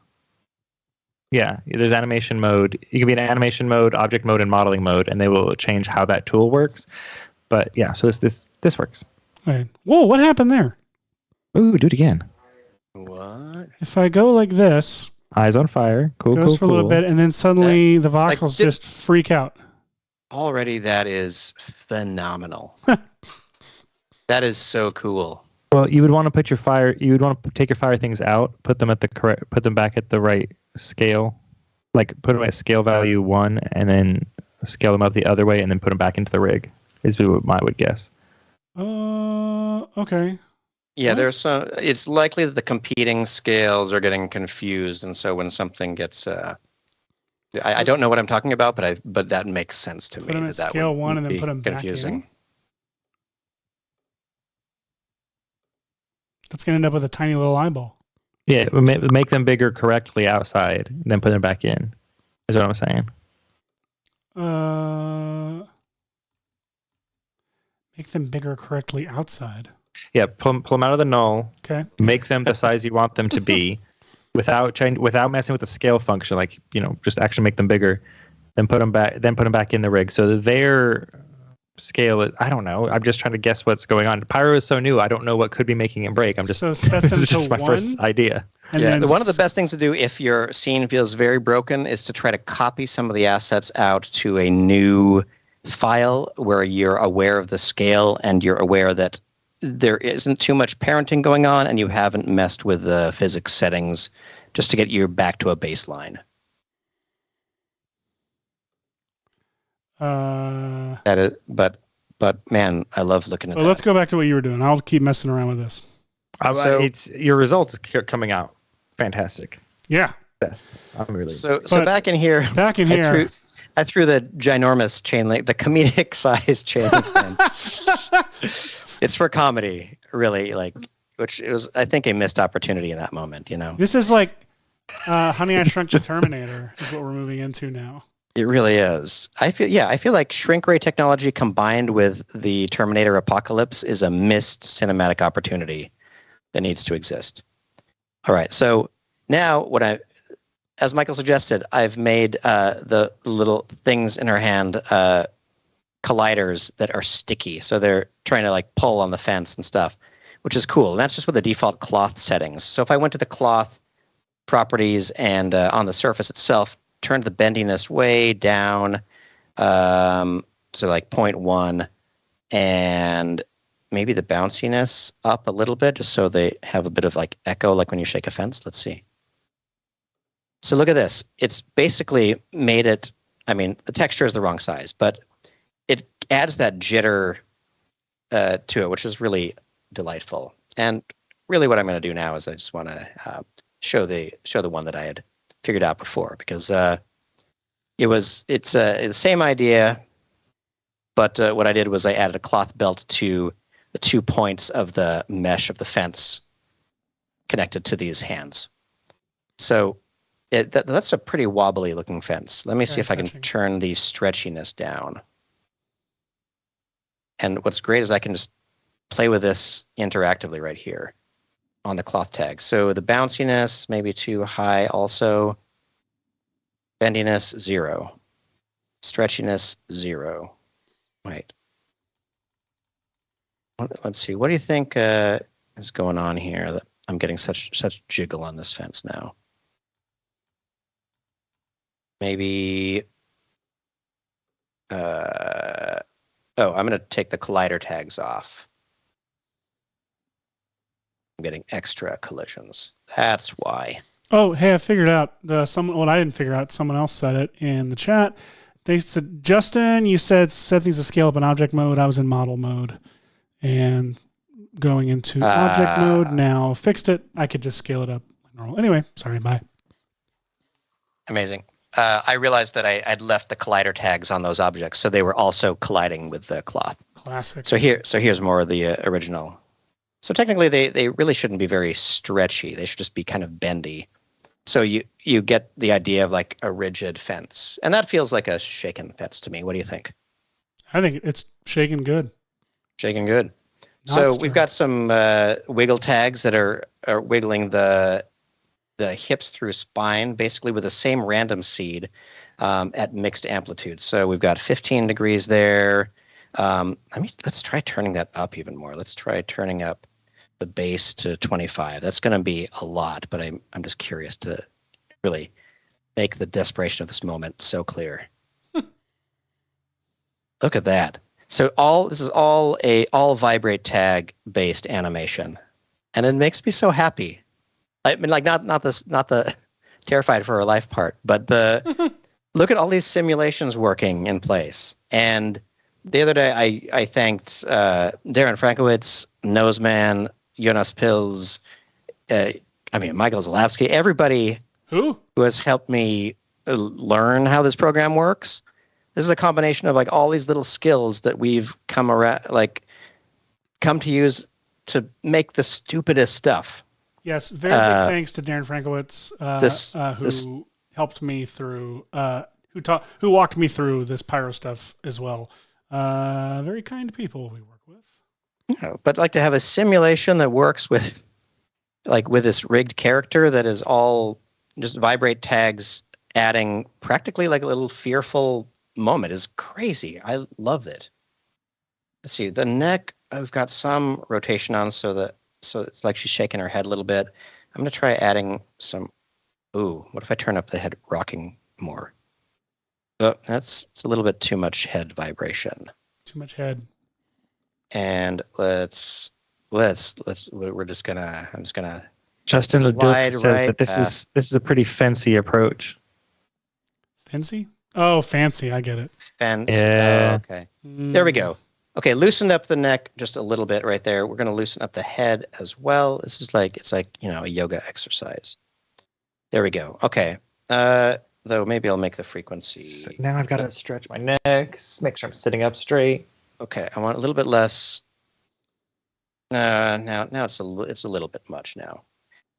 there's animation mode. You can be in animation mode, object mode, and modeling mode, and they will change how that tool works. But so this works. Right. Whoa, what happened there? Ooh, do it again. What? If I go like this, eyes on fire. Cool. Goes for a little bit, and then suddenly the voxels just freak out. Already, that is phenomenal. That is so cool. Well, you would want to put your fire. You would want to take your fire things out, put them back at the right scale, like put them at scale value 1, and then scale them up the other way, and then put them back into the rig. Is what I would guess. Okay. Yeah, there's some. It's likely that the competing scales are getting confused, and so when something gets, I don't know what I'm talking about, but that makes sense to me. Put them at scale 1 and then put them confusing. Back in. That's gonna end up with a tiny little eyeball. Yeah, make them bigger correctly outside, and then put them back in. Is what I'm saying. Make them bigger correctly outside. Yeah, pull them out of the null. Okay. Make them the size you want them to be, without messing with the scale function. Like just actually make them bigger, then put them back in the rig. So their scale. I don't know. I'm just trying to guess what's going on. PYRO is so new. I don't know what could be making it break. So set them this is to just my 1, first idea. And one of the best things to do if your scene feels very broken is to try to copy some of the assets out to a new file where you're aware of the scale and you're aware that there isn't too much parenting going on and you haven't messed with the physics settings just to get you back to a baseline. That is, but man, I love looking at that. Let's go back to what you were doing. I'll keep messing around with this. So it's your results coming out fantastic. Yeah. I'm really so back in here. I threw the ginormous chain link, the comedic size chain link fence. It's for comedy, really, which it was, I think, a missed opportunity in that moment. This is like Honey, I Shrunk the Terminator is what we're moving into now. It really is. I feel like shrink ray technology combined with the Terminator apocalypse is a missed cinematic opportunity that needs to exist. All right, so now as Michael suggested, I've made the little things in her hand colliders that are sticky, so they're trying to pull on the fence and stuff, which is cool. And that's just with the default cloth settings. So if I went to the cloth properties and on the surface itself, turned the bendiness way down, so 0.1, and maybe the bounciness up a little bit, just so they have a bit of echo, like when you shake a fence. Let's see. So look at this. It's basically made it, the texture is the wrong size, but it adds that jitter to it, which is really delightful. And really what I'm going to do now is I just want to show the one that I had figured out before, because it's the same idea, but what I did was I added a cloth belt to the 2 points of the mesh of the fence connected to these hands. So that's a pretty wobbly looking fence. Let me see if I can turn the stretchiness down. And what's great is I can just play with this interactively right here on the cloth tag. So the bounciness maybe too high also. Bendiness 0. Stretchiness 0. Wait. Let's see. What do you think is going on here that I'm getting such jiggle on this fence now? Maybe. I'm going to take the collider tags off. I'm getting extra collisions. That's why. Oh, hey, I figured out I didn't figure out. Someone else said it in the chat. They said, Justin, you said set things to scale up in object mode. I was in model mode and going into object mode now. Fixed it. I could just scale it up. Anyway, sorry, bye. Amazing. I realized that I'd left the collider tags on those objects, so they were also colliding with the cloth. Classic. So here's more of the original. So technically, they really shouldn't be very stretchy. They should just be kind of bendy. So you get the idea of a rigid fence, and that feels like a shaken fence to me. What do you think? I think it's shaking good. Shaking good. So we've got some wiggle tags that are wiggling the hips through spine, basically with the same random seed at mixed amplitude. So we've got 15 degrees there. Let's try turning that up even more. Let's try turning up the base to 25. That's going to be a lot, but I'm just curious to really make the desperation of this moment so clear. Look at that. So this is all vibrate tag based animation, and it makes me so happy. I mean, not the terrified for her life part, but look at all these simulations working in place. And the other day, I thanked Darren Frankowitz, Noseman, Jonas Pils, Michael Zalapsky, everybody who has helped me learn how this program works. This is a combination of all these little skills that we've come to use to make the stupidest stuff. Yes, very big thanks to Darren Frankowitz, who helped me through, who walked me through this PYRO stuff as well. Very kind people we work with. Yeah, but to have a simulation that works with this rigged character that is all just vibrate tags, adding practically a little fearful moment is crazy. I love it. Let's see, the neck, I've got some rotation on so it's like she's shaking her head a little bit. I'm going to try adding some. Ooh, what if I turn up the head rocking more? Oh, it's a little bit too much head vibration. Too much head. And I'm just gonna Justin LeDuc says that this is a pretty fancy approach. Fancy? Oh, fancy. I get it. Fancy. Yeah. Oh, okay. There we go. Okay, loosen up the neck just a little bit right there. We're going to loosen up the head as well. This is it's like, a yoga exercise. There we go. Okay. Though maybe I'll make the frequency. So now I've got to stretch my neck, make sure I'm sitting up straight. Okay, I want a little bit less. Now it's a little bit much now.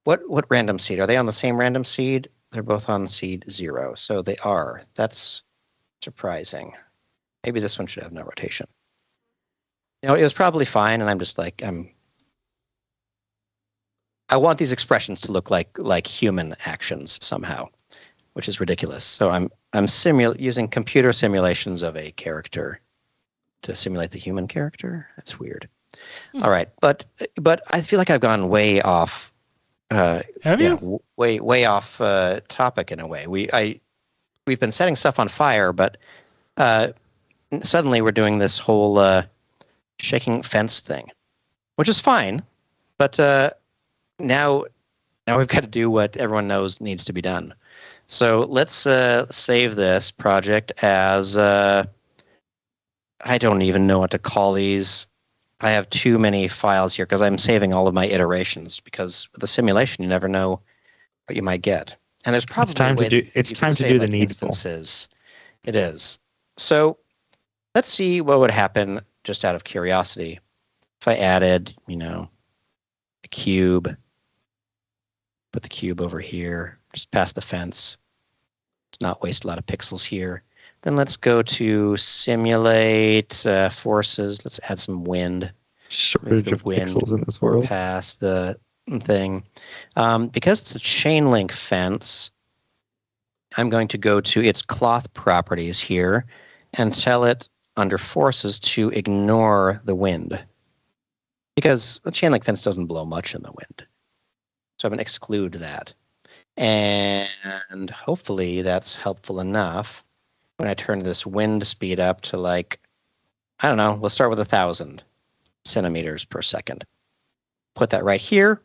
What random seed? Are they on the same random seed? They're both on seed 0, so they are. That's surprising. Maybe this one should have no rotation. It was probably fine, and I'm just I want these expressions to look like human actions somehow, which is ridiculous. So I'm using computer simulations of a character to simulate the human character. That's weird. All right, but I feel like I've gone way off. Have you? Way off topic in a way. We've been setting stuff on fire, but suddenly we're doing this whole shaking fence thing, which is fine. But now we've got to do what everyone knows needs to be done. So let's save this project as I don't even know what to call these. I have too many files here because I'm saving all of my iterations, because with a simulation you never know what you might get. And there's probably it's time to do the needful. Instances. It is. So let's see what would happen just out of curiosity if I added, a cube. Put the cube over here, just past the fence. Let's not waste a lot of pixels here. Then let's go to simulate forces. Let's add some wind. Shortage of pixels in this world. Past the thing. Because it's a chain link fence, I'm going to go to its cloth properties here and tell it under forces to ignore the wind. Because a chain link fence doesn't blow much in the wind. So I'm going to exclude that. And hopefully that's helpful enough. When I turn this wind speed up to I don't know, let's start with 1,000 centimeters per second. Put that right here,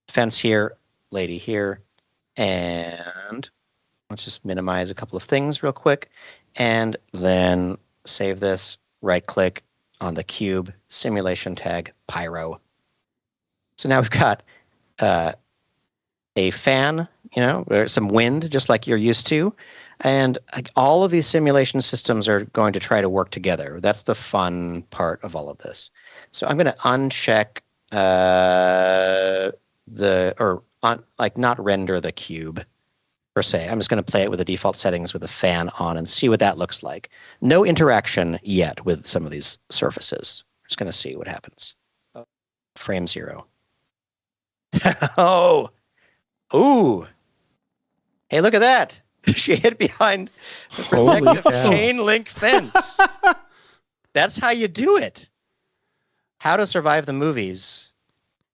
fence here, lady here, and let's just minimize a couple of things real quick, and then save this, right-click on the cube, simulation tag, PYRO. So now we've got a fan, or some wind, just like you're used to. And all of these simulation systems are going to try to work together. That's the fun part of all of this. So I'm going to uncheck not render the cube per se. I'm just going to play it with the default settings with the fan on and see what that looks like. No interaction yet with some of these surfaces. We're just going to see what happens. Frame 0. Oh, ooh. Hey, look at that. She hid behind the protective chain link fence. That's how you do it. How to Survive the Movies.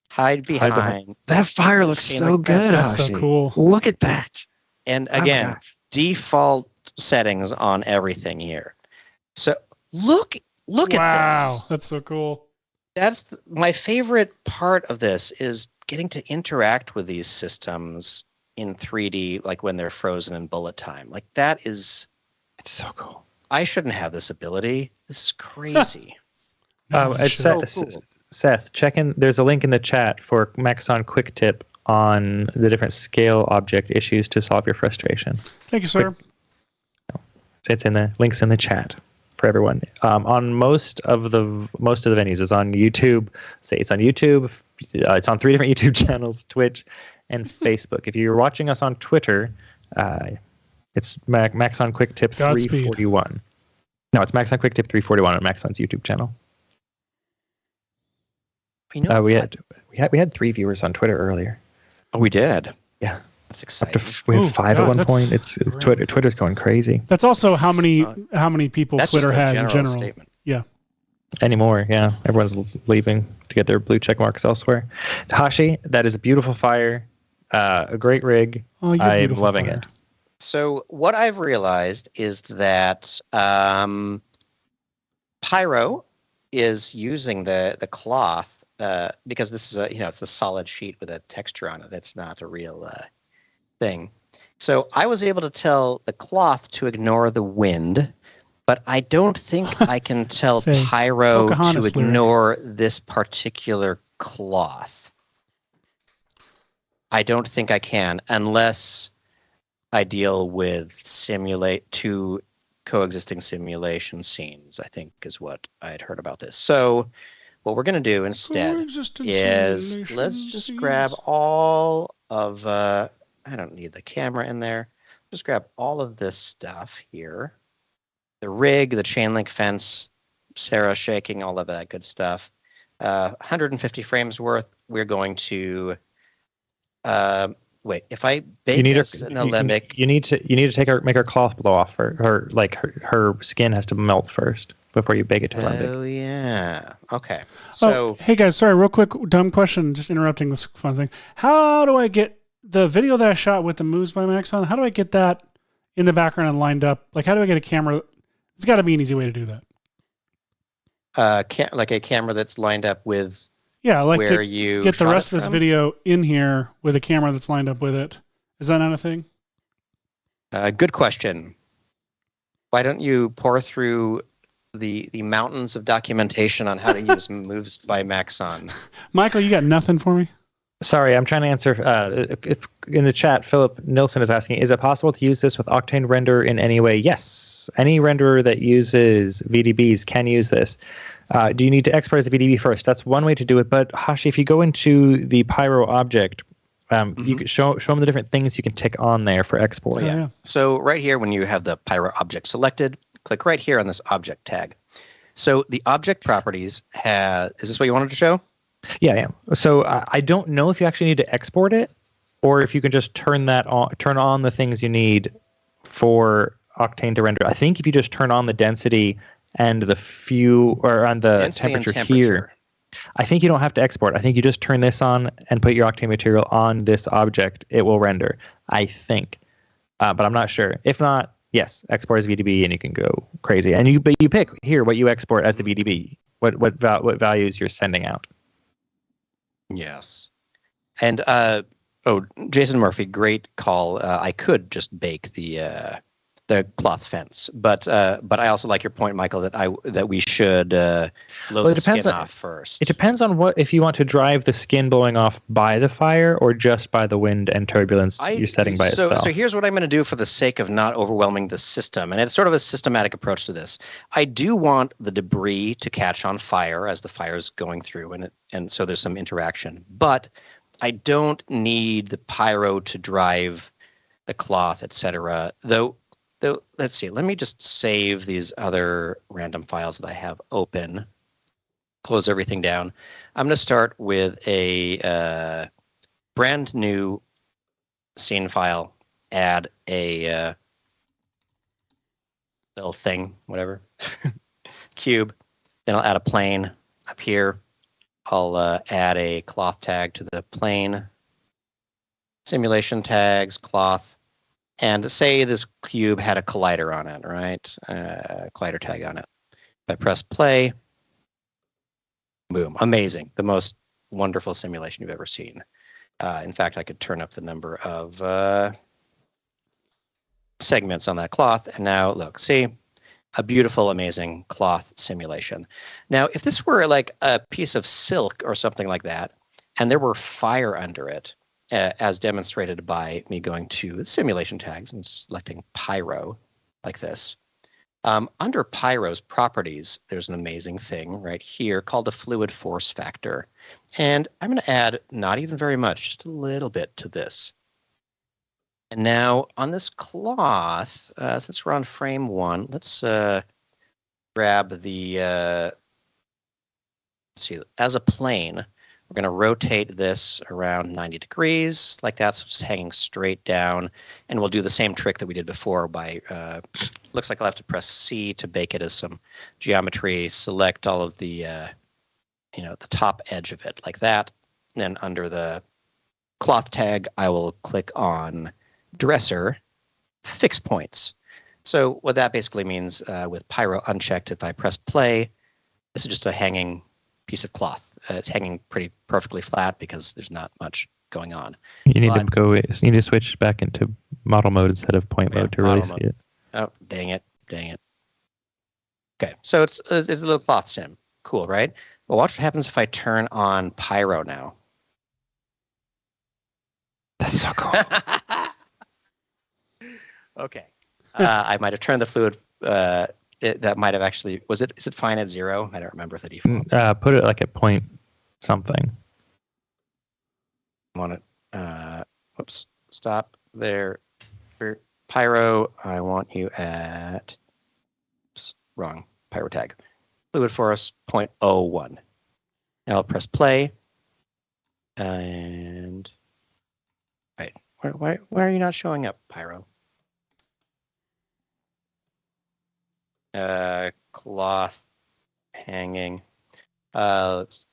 Hide behind. That fire looks so good. That's so cool. Look at that. And again, default settings on everything here. So look at this. Wow, that's so cool. That's my favorite part of this, is getting to interact with these systems in 3D, like when they're frozen in bullet time. It's so cool. I shouldn't have this ability. This is crazy. Seth, check in. There's a link in the chat for Maxon quick tip on the different scale object issues to solve your frustration. Thank you, sir. It's in the links in the chat for everyone. On most of the venues, it's on YouTube. It's on YouTube. It's on 3 different YouTube channels: Twitch and Facebook. If you're watching us on Twitter, it's Maxon Quick Tip 341. No, it's Maxon Quick Tip 341 on Maxon's YouTube channel. We had 3 viewers on Twitter earlier. Oh, we did. Yeah, that's exciting. We had 5 at one point. It's Twitter's going crazy. That's also how many people Twitter had in general. Statement. Yeah. Anymore, yeah. Everyone's leaving to get their blue check marks elsewhere. Hashi, that is a beautiful fire. A great rig. Oh, I'm loving it. So what I've realized is that PYRO is using the cloth because this is it's a solid sheet with a texture on it. It's not a real thing. So I was able to tell the cloth to ignore the wind, but I don't think I can tell PYRO to ignore this particular cloth. I don't think I can, unless I deal with two coexisting simulation scenes, I think is what I had heard about this. So what we're going to do instead is let's just grab all of, I don't need the camera in there. Just grab all of this stuff here. The rig, the chain link fence, Sarah shaking, all of that good stuff. 150 frames worth. We're going to, wait, if I bake this in Alembic... You need to make her cloth blow off. Her skin has to melt first before you bake it to Alembic. Oh, yeah. Okay. So, hey, guys, sorry, real quick, dumb question, just interrupting this fun thing. How do I get the video that I shot with the moves by Maxon, how do I get that in the background and lined up? Like, how do I get a camera? It's got to be an easy way to do that. Like a camera that's lined up with... Yeah, like where to you get the rest of this video in here with a camera that's lined up with it. Is that not a thing? Good question. Why don't you pour through the mountains of documentation on how to use moves by Maxon? Michael, you got nothing for me? Sorry, I'm trying to answer. If in the chat, Philip Nilsson is asking, is it possible to use this with Octane Render in any way? Yes. Any renderer that uses VDBs can use this. Do you need to export as a VDB first? That's one way to do it. But Hashi, if you go into the PYRO object, you can show them the different things you can tick on there for export. Yeah. So right here, when you have the PYRO object selected, click right here on this object tag. So the object properties is this what you wanted to show? Yeah. So I don't know if you actually need to export it, or if you can just turn on the things you need for Octane to render. I think if you just turn on the density and on the temperature here, I think you don't have to export. I think you just turn this on and put your Octane material on this object. It will render, I think, but I'm not sure. If not, yes, export as VDB and you can go crazy. And you pick here what you export as the VDB, what values you're sending out. Yes. And Jason Murphy, great call. I could just bake the cloth fence, but I also like your point, Michael, that we should load the skin off first. It depends on if you want to drive the skin blowing off by the fire or just by the wind and turbulence you're setting by itself. So here's what I'm going to do for the sake of not overwhelming the system, and it's sort of a systematic approach to this. I do want the debris to catch on fire as the fire's going through, and so there's some interaction, but I don't need the PYRO to drive the cloth, etc. Though, let's see, let me just save these other random files that I have open, close everything down. I'm going to start with a brand new scene file, add a little thing, whatever, cube. Then I'll add a plane up here. I'll add a cloth tag to the plane, simulation tags, cloth. And say this cube had a collider on it, right? Collider tag on it. If I press play, boom, amazing. The most wonderful simulation you've ever seen. In fact, I could turn up the number of segments on that cloth. And now look, see, a beautiful, amazing cloth simulation. Now, if this were like a piece of silk or something like that, and there were fire under it, as demonstrated by me going to simulation tags and selecting PYRO like this. Under PYRO's properties, there's an amazing thing right here called the fluid force factor. And I'm going to add not even very much, just a little bit to this. And now on this cloth, since we're on frame 1, let's grab the, let's see, as a plane, we're going to rotate this around 90 degrees like that, so it's hanging straight down. And we'll do the same trick that we did before by, looks like I'll have to press C to bake it as some geometry, select all of the, the top edge of it like that. And then under the cloth tag, I will click on dresser, fix points. So what that basically means with PYRO unchecked, if I press play, this is just a hanging piece of cloth. It's hanging pretty perfectly flat because there's not much going on. You need to switch back into model mode instead of point mode to really see it. Oh, dang it. Okay, so it's a little cloth sim. Cool, right? Well, watch what happens if I turn on PYRO now. That's so cool. Okay. I might have turned the fluid. That might have actually is it fine at 0? I don't remember the default. Put it like at point something. I want it. Whoops. Stop there. PYRO. I want you at. Oops, wrong. PYRO tag. Fluid force 0.01. Now I'll press play. And right. Why are you not showing up, PYRO? Cloth hanging. Let's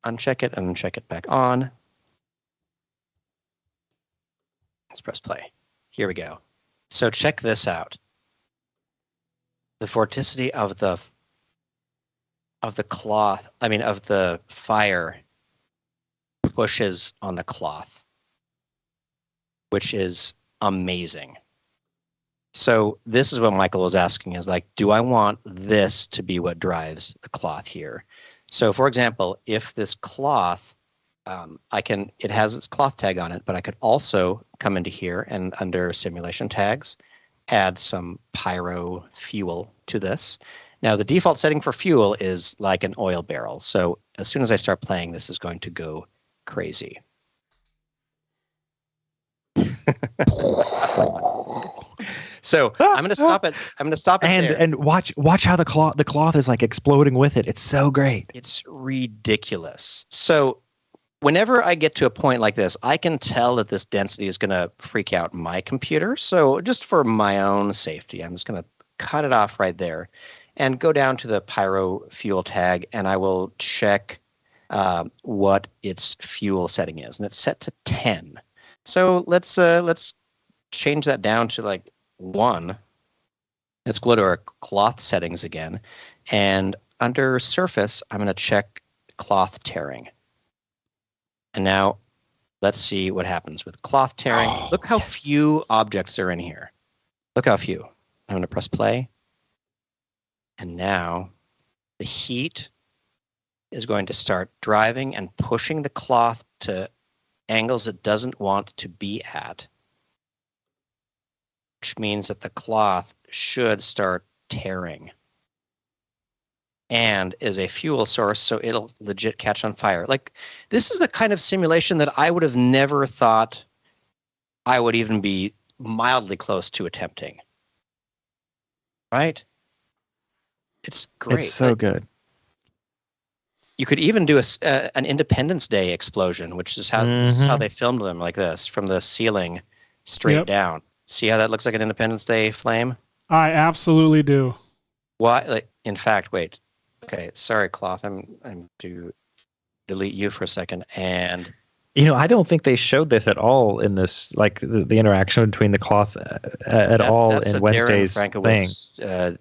uncheck it and check it back on. Let's press play. Here we go. So check this out. The vorticity of the cloth, of the fire pushes on the cloth, which is amazing. So this is what Michael was asking, is like, do I want this to be what drives the cloth here? So for example, if this cloth, it has its cloth tag on it, but I could also come into here and under simulation tags, add some PYRO fuel to this. Now the default setting for fuel is like an oil barrel. So as soon as I start playing, this is going to go crazy. So I'm going to stop it. There. And watch how the cloth is like exploding with it. It's so great. It's ridiculous. So whenever I get to a point like this, I can tell that this density is going to freak out my computer. So just for my own safety, I'm just going to cut it off right there and go down to the PYRO fuel tag, and I will check what its fuel setting is, and it's set to 10. So let's change that down to like 1. Let's go to our cloth settings again, and under surface, I'm going to check cloth tearing. And now let's see what happens with cloth tearing. Look how few objects are in here. Look how few. I'm going to press play. And now the heat is going to start driving and pushing the cloth to angles it doesn't want to be at, which means that the cloth should start tearing and is a fuel source, so it'll legit catch on fire. Like, this is the kind of simulation that I would have never thought I would even be mildly close to attempting. Right? It's great. It's so good. You could even do an Independence Day explosion, which is how this is how they filmed them, like this, from the ceiling straight down. See how that looks like an Independence Day flame? I absolutely do. Why? Like, in fact, wait. Okay, sorry, cloth. I'm to delete you for a second. And I don't think they showed this at all in this, like the interaction between the cloth at all in Wednesday's thing.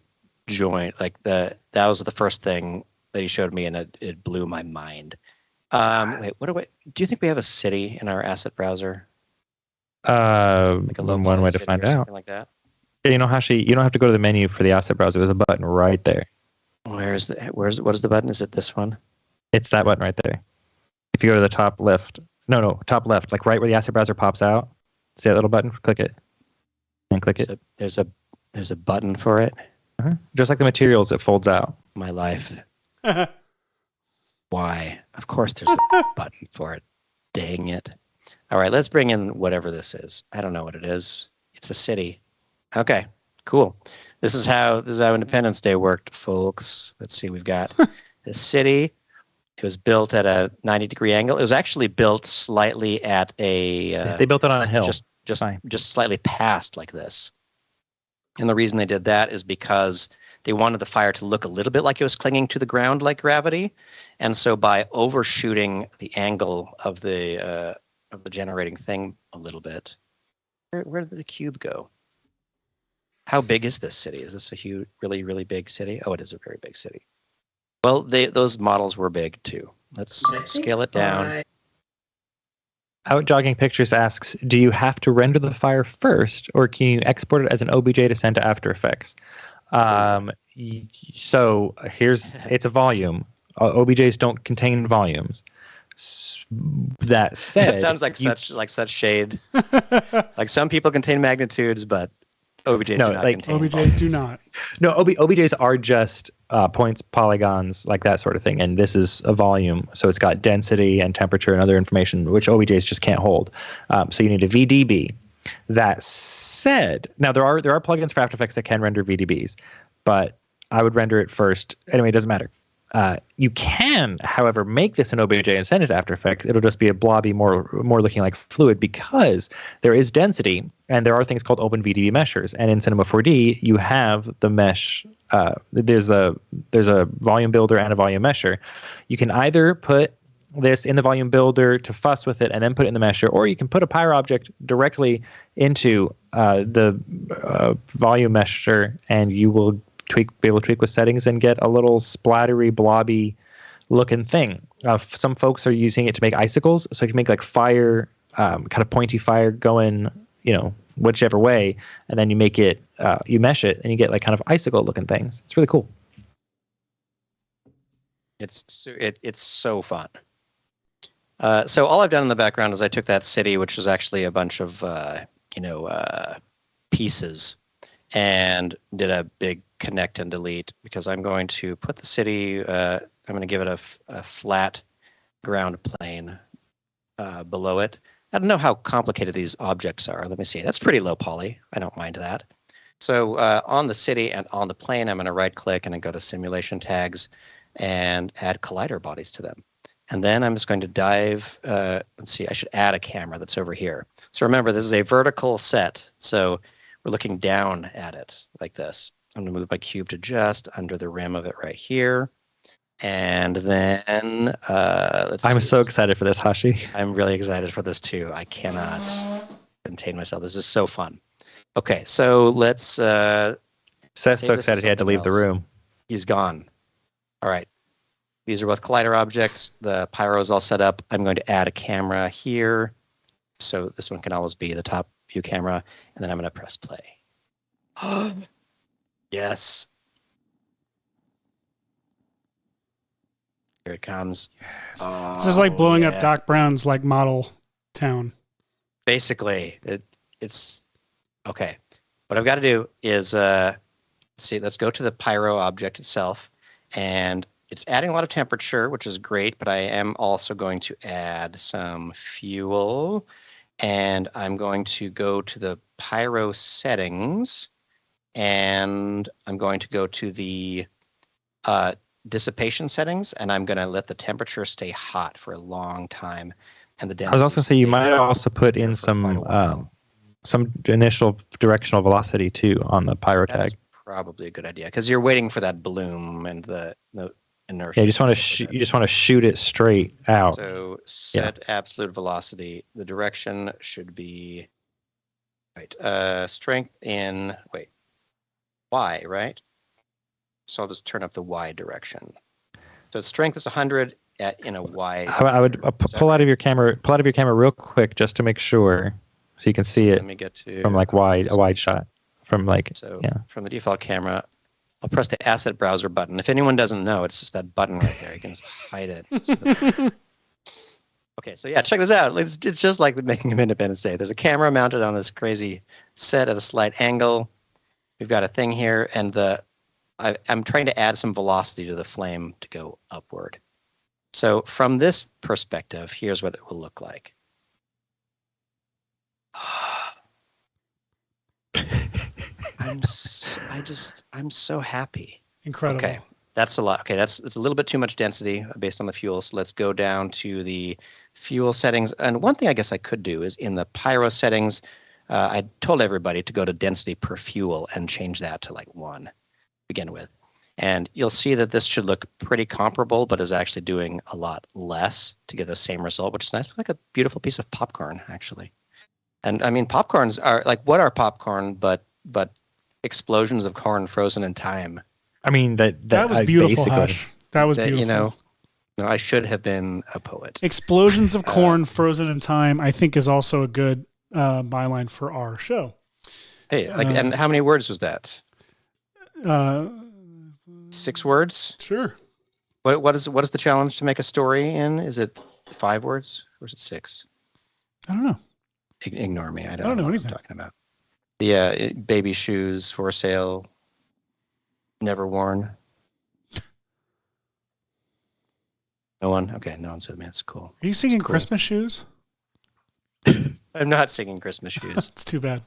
Joint, like that was the first thing that he showed me, and it blew my mind. Wait, do you think we have a city in our asset browser? Like a one way to find out. Like that. Yeah, Hashi, you don't have to go to the menu for the asset browser. There's a button right there. What is the button? Is it this one? It's that button right there. If you go to the top left, top left, like right where the asset browser pops out. See that little button? Click it. And click it. There's a button for it. Uh-huh. Just like the materials, it folds out. My life. Why? Of course there's a button for it. Dang it. All right, let's bring in whatever this is. I don't know what it is. It's a city. Okay, cool. This is how Independence Day worked, folks. Let's see. We've got the city. It was built at a 90-degree angle. It was actually built slightly at a. They built it on a hill. Just slightly past like this. And the reason they did that is because they wanted the fire to look a little bit like it was clinging to the ground like gravity. And so by overshooting the angle of the generating thing a little bit, where did the cube go? How big is this city? Is this a huge, really, really big city? Oh, it is a very big city. Well, those models were big too. Let's scale it down. Out Jogging Pictures asks, do you have to render the fire first, or can you export it as an OBJ to send to After Effects? So it's a volume. OBJs don't contain volumes. That said, that sounds like such shade. Like some people contain magnitudes, but OBJs do not contain. OBJs do not. No, OBJs are just points, polygons, like that sort of thing. And this is a volume, so it's got density and temperature and other information, which OBJs just can't hold. So you need a VDB. That said, now there are plugins for After Effects that can render VDBs, but I would render it first. Anyway, it doesn't matter. You can, however, make this an OBJ and send it to After Effects. It'll just be a blobby, more looking like fluid, because there is density and there are things called open VDB meshers. And in Cinema 4D, you have the mesh. There's a volume builder and a volume mesher. You can either put this in the volume builder to fuss with it and then put it in the mesher, or you can put a PYRO object directly into the volume mesher, and you will be able to tweak with settings and get a little splattery, blobby looking thing. Some folks are using it to make icicles, so you can make like fire, kind of pointy fire going, whichever way, and then you make it, you mesh it, and you get like kind of icicle looking things. It's really cool. It's so fun. So all I've done in the background is I took that city, which was actually a bunch of pieces, and did a big connect and delete, because I'm going to put the city, I'm going to give it a flat ground plane below it. I don't know how complicated these objects are. Let me see. That's pretty low poly. I don't mind that. So on the city and on the plane, I'm going to right click and then go to simulation tags and add collider bodies to them. And then I'm just going to dive, let's see, I should add a camera that's over here. So remember, this is a vertical set. So we're looking down at it like this. I'm going to move my cube to just under the rim of it right here. And then I'm so excited for this, Hashi. I'm really excited for this too. I cannot contain myself. This is so fun. Okay, so let's... Seth's so excited he had to leave the room. He's gone. All right. These are both collider objects. The PYRO is all set up. I'm going to add a camera here. So this one can always be the top view camera. And then I'm going to press play. Yes. Here it comes. Yes. This is like blowing up Doc Brown's like model town. Basically, it's okay. What I've got to do is see. Let's go to the PYRO object itself, and it's adding a lot of temperature, which is great. But I am also going to add some fuel, and I'm going to go to the PYRO settings. And I'm going to go to the dissipation settings, and I'm going to let the temperature stay hot for a long time. And the density. I was also going to say you might also put in some initial directional velocity too on the PYRO tag. That's probably a good idea, because you're waiting for that bloom and the inertia. Yeah, you just want to shoot it straight out. So set absolute velocity. The direction should be strength in Y, right? So I'll just turn up the Y direction. So strength is 100 in a Y. I would pull out of your camera real quick just to make sure, so you can see it. Let me get to from like a wide shot from from the default camera. I'll press the asset browser button. If anyone doesn't know, it's just that button right there. You can just hide it. Okay, so yeah, check this out. It's just like making an Independence Day. There's a camera mounted on this crazy set at a slight angle. We've got a thing here, and I'm trying to add some velocity to the flame to go upward. So from this perspective, here's what it will look like. I'm so happy. Incredible. Okay, that's a lot. Okay, it's a little bit too much density based on the fuel. So let's go down to the fuel settings. And one thing I guess I could do is in the PYRO settings, I told everybody to go to density per fuel and change that to like 1 to begin with. And you'll see that this should look pretty comparable, but is actually doing a lot less to get the same result, which is nice. Like a beautiful piece of popcorn, actually. And I mean, popcorns are like, what are popcorn but explosions of corn frozen in time? I mean, that was beautiful, Hash. That was beautiful. You know, I should have been a poet. Explosions of corn frozen in time, I think, is also a good byline for our show. Hey, and how many words was that? 6 words? Sure. What is the challenge to make a story in? Is it 5 words or is it 6? I don't know. Ignore me. I don't know what anything. I'm talking about. The baby shoes for sale, never worn. No one? Okay, no one's with me. That's cool. Are you singing Christmas shoes? I'm not singing Christmas shoes. It's too bad.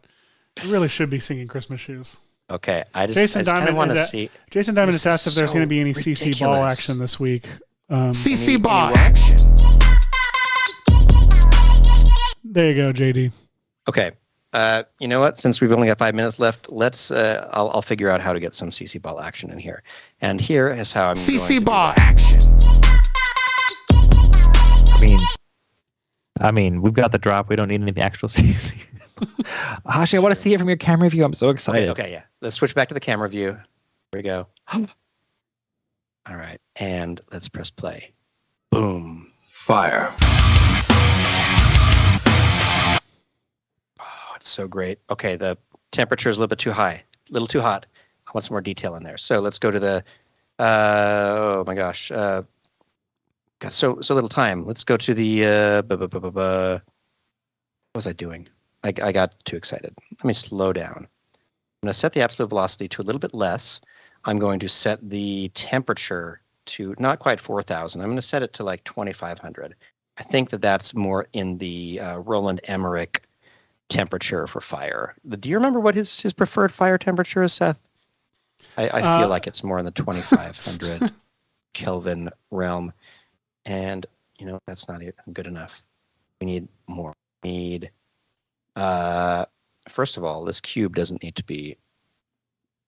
You really should be singing Christmas shoes. Okay, I just kind of want to see. Jason Diamond has asked if there's going to be any CC ball action this week. CC ball action. There you go, JD. Okay. You know what? Since we've only got 5 minutes left, let's. I'll figure out how to get some CC ball action in here. And here is how I'm. CC ball action. I mean, we've got the drop. We don't need any actual CC. Hashi, I want to see it from your camera view. I'm so excited. Okay, yeah. Let's switch back to the camera view. Here we go. All right, and let's press play. Boom. Fire. Oh, it's so great. Okay, the temperature is a little bit too high, a little too hot. I want some more detail in there. So let's go to the. Oh my gosh. Got so little time. Let's go to the. What was I doing? I got too excited. Let me slow down. I'm going to set the absolute velocity to a little bit less. I'm going to set the temperature to not quite 4,000. I'm going to set it to like 2,500. I think that's more in the Roland Emmerich temperature for fire. Do you remember what his preferred fire temperature is, Seth? I feel like it's more in the 2,500 Kelvin realm. And, that's not even good enough. We need more. First of all, this cube doesn't need to be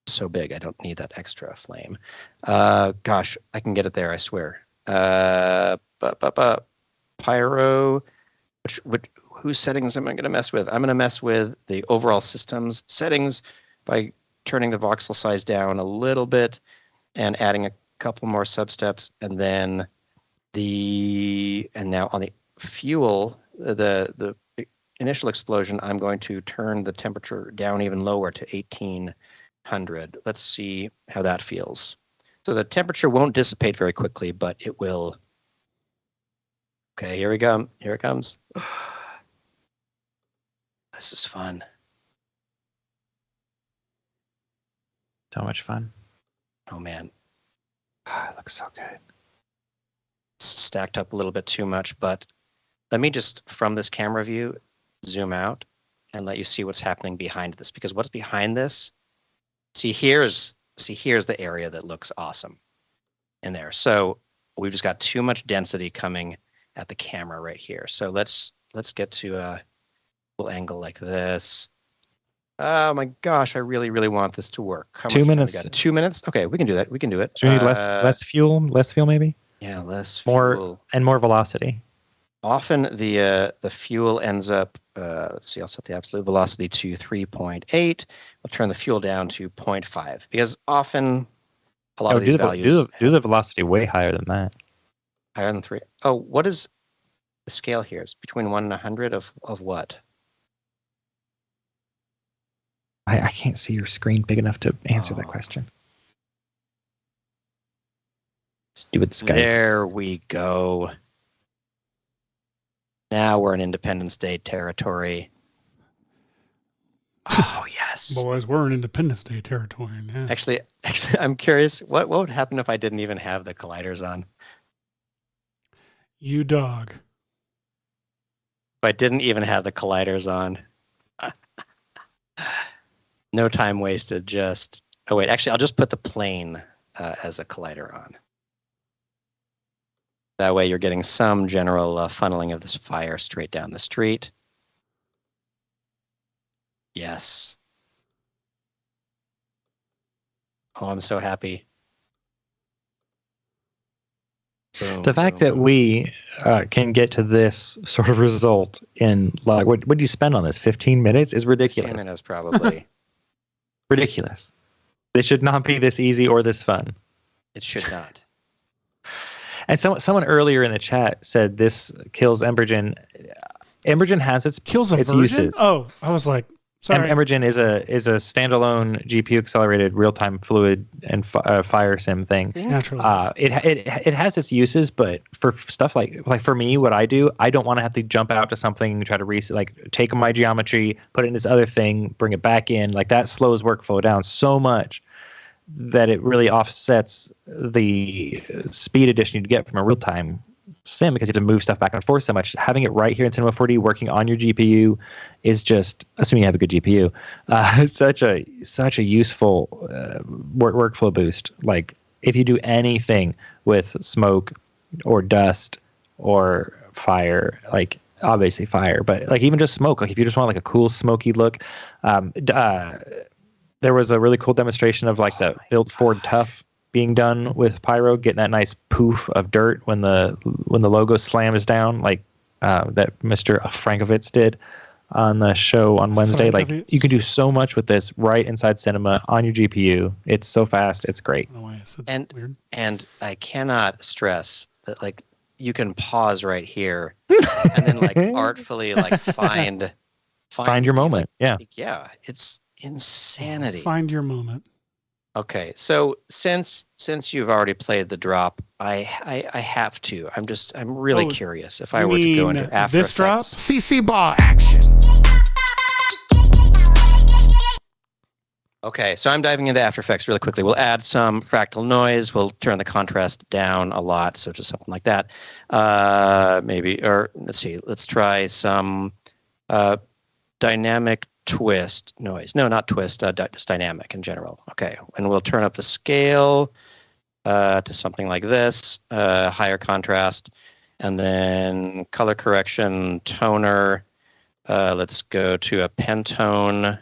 so big. I don't need that extra flame. Gosh, I can get it there, I swear. PYRO, whose settings am I going to mess with? I'm going to mess with the overall system's settings by turning the voxel size down a little bit and adding a couple more substeps, and then now on the fuel, the initial explosion, I'm going to turn the temperature down even lower to 1,800. Let's see how that feels. So the temperature won't dissipate very quickly, but it will. Okay, here we go. Here it comes. This is fun. So much fun. Oh, man. It looks so good. It's stacked up a little bit too much, but let me just, from this camera view, zoom out and let you see what's happening behind this, because what's behind this, here's the area that looks awesome in there. So we've just got too much density coming at the camera right here. So let's get to a little angle like this. Oh my gosh, I really, really want this to work. How 2 much minutes. We got? 2 minutes? Okay, we can do that. We can do it. Do we need less fuel? Less fuel, maybe? Yeah, less fuel. More and more velocity. Often the fuel ends up, let's see, I'll set the absolute velocity to 3.8. I'll turn the fuel down to 0.5, because often a lot of these values... Do the velocity way higher than that. Higher than 3. Oh, what is the scale here? It's between 1 and 100 of what? I can't see your screen big enough to answer that question. Let's do it, Skype. There we go. Now we're in Independence Day territory. Oh, yes. Boys, we're in Independence Day territory now. Actually, I'm curious, what would happen if I didn't even have the colliders on? You dog. If I didn't even have the colliders on. No time wasted, just... Oh, wait, actually, I'll just put the plane as a collider on. That way you're getting some general funneling of this fire straight down the street. Yes. Oh, I'm so happy. Boom, the fact that we can get to this sort of result in, like, what do you spend on this? 15 minutes is ridiculous. 15 minutes, probably. Ridiculous. It should not be this easy or this fun. It should not. And someone earlier in the chat said this kills Embergen. Embergen has its uses. Oh, I was like, sorry. Embergen is a standalone GPU accelerated real time fluid and fire sim thing. Naturally, it has its uses, but for stuff like for me, what I do, I don't want to have to jump out to something, try to take my geometry, put it in this other thing, bring it back in. Like that slows workflow down so much that it really offsets the speed addition you'd get from a real time sim, because you have to move stuff back and forth so much. Having it right here in Cinema 4D working on your GPU is just, assuming you have a good GPU, such a useful workflow boost. Like if you do anything with smoke or dust or fire, like obviously fire, but like even just smoke, like if you just want like a cool smoky look, there was a really cool demonstration of like the built Ford Tough being done with Pyro, getting that nice poof of dirt when the logo slams down, like that Mr. Frankovitz did on the show on Wednesday. Like you can do so much with this right inside Cinema on your GPU. It's so fast, it's great. I don't know why I said that. Weird. And I cannot stress that like you can pause right here and then like artfully like find your moment. Yeah, it's insanity. Find your moment. Okay, so since you've already played the drop, I have to. I'm really curious if I were to go into After this drop? Effects. CC bar action. Okay, so I'm diving into After Effects really quickly. We'll add some fractal noise. We'll turn the contrast down a lot, so just something like that. Maybe, or let's see. Let's try some dynamic twist noise. No, not twist, just dynamic in general. Okay, and we'll turn up the scale to something like this, higher contrast, and then color correction, toner. Let's go to a Pentone.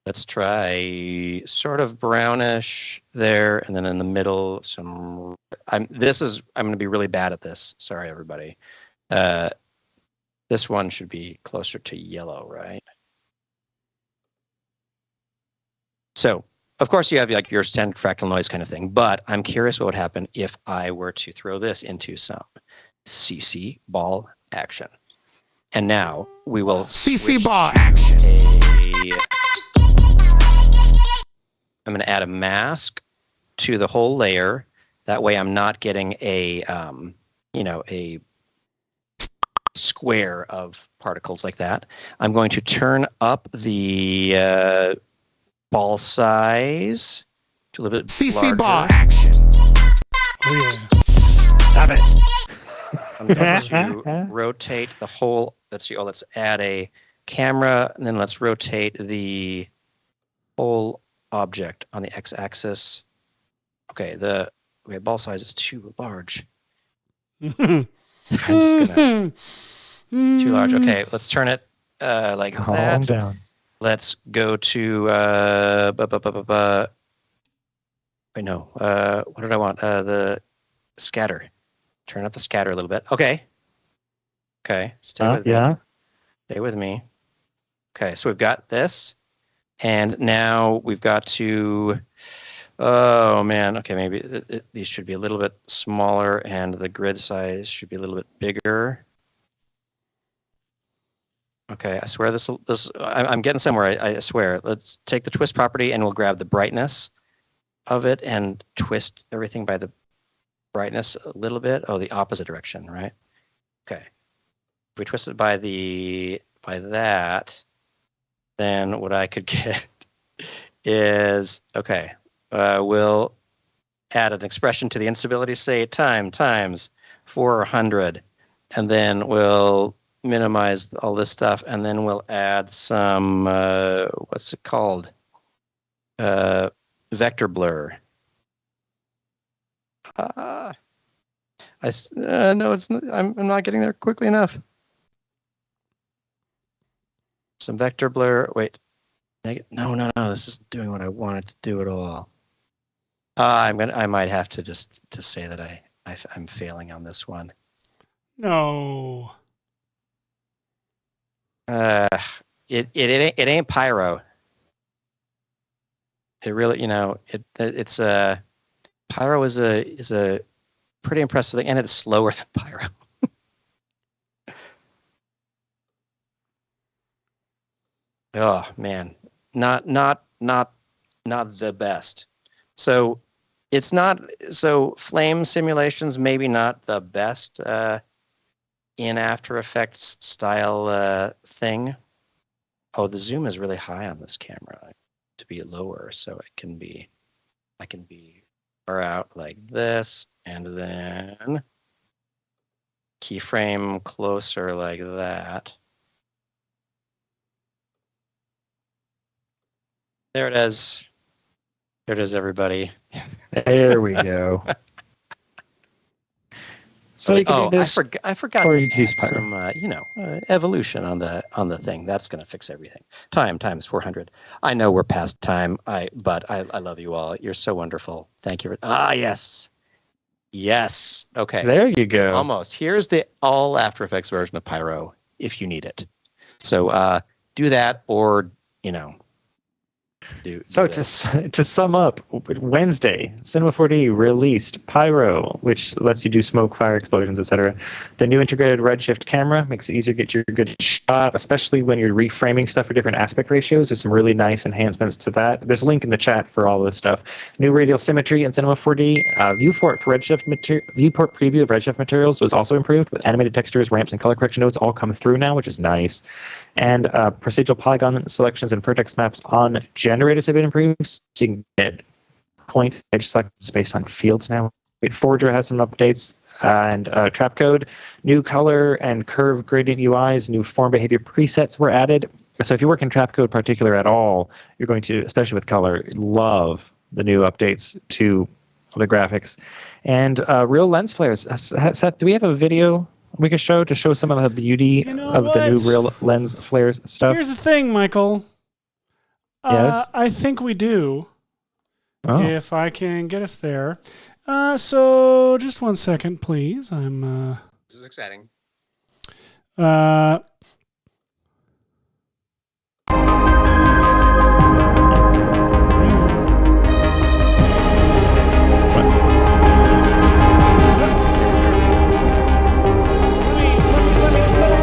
Let's try sort of brownish there, and then in the middle, some. I'm going to be really bad at this. Sorry, everybody. This one should be closer to yellow, right? So, of course, you have like your standard fractal noise kind of thing, but I'm curious what would happen if I were to throw this into some CC ball action. And now we will CC ball action. I'm going to add a mask to the whole layer. That way I'm not getting a square of particles like that. I'm going to turn up the ball size to a little bit CC larger. ball action. Oh yeah. Stop it. I'm going to rotate the whole. Let's see. Oh, let's add a camera, and then let's rotate the whole object on the x-axis. Okay, ball size is too large. I'm just gonna too large. Okay, let's turn it like Calm that. down. Let's go to wait, no. What did I want? The scatter. Turn up the scatter a little bit. Okay. Stay with me. Yeah. Stay with me. Okay, so we've got this, and now we've got to. Oh man. Okay, maybe these should be a little bit smaller, and the grid size should be a little bit bigger. Okay, I swear this. I'm getting somewhere. I swear. Let's take the twist property, and we'll grab the brightness of it and twist everything by the brightness a little bit. Oh, the opposite direction, right? Okay. If we twist it by that, then what I could get is okay. We'll add an expression to the instability state times 400, and then we'll minimize all this stuff, and then we'll add some what's it called? Vector blur. No, it's not, I'm not getting there quickly enough. Some vector blur. Wait, no. This isn't doing what I wanted to do at all. I might have to just say that I'm failing on this one. No. It ain't PYRO. It really, it's PYRO is a pretty impressed with it, and it's slower than PYRO. Oh man, not the best. So it's not flame simulations maybe not the best in After Effects style thing. Oh, the zoom is really high on this camera to be lower, so I can be far out like this, and then keyframe closer like that. There it is. There it is, everybody. There we go. So you can do this, I forgot to add some, evolution on the thing. That's going to fix everything. Time times 400. I know we're past time. But I love you all. You're so wonderful. Thank you. Yes. Okay. There you go. Almost. Here's the all After Effects version of PYRO if you need it. So do that, or So to sum up, Wednesday, Cinema 4D released PYRO, which lets you do smoke, fire, explosions, etc. The new integrated redshift camera makes it easier to get your good shot, especially when you're reframing stuff for different aspect ratios. There's some really nice enhancements to that. There's a link in the chat for all this stuff. New radial symmetry in Cinema 4D. Viewport preview of redshift materials was also improved, with animated textures, ramps, and color correction nodes all come through now, which is nice. And procedural polygon selections and vertex maps on generators have been improved, so you can get point edge selections based on fields now. Forger has some updates, and trap code, new color and curve gradient UIs, new form behavior presets were added. So if you work in trap code particular at all, you're going to, especially with color, love the new updates to the graphics. And real lens flares. Seth, do we have a video we could show to show some of the beauty of the new real lens flares stuff? Here's the thing, Michael. Yes? I think we do. Oh. If I can get us there. So just 1 second, please. I'm. This is exciting. Let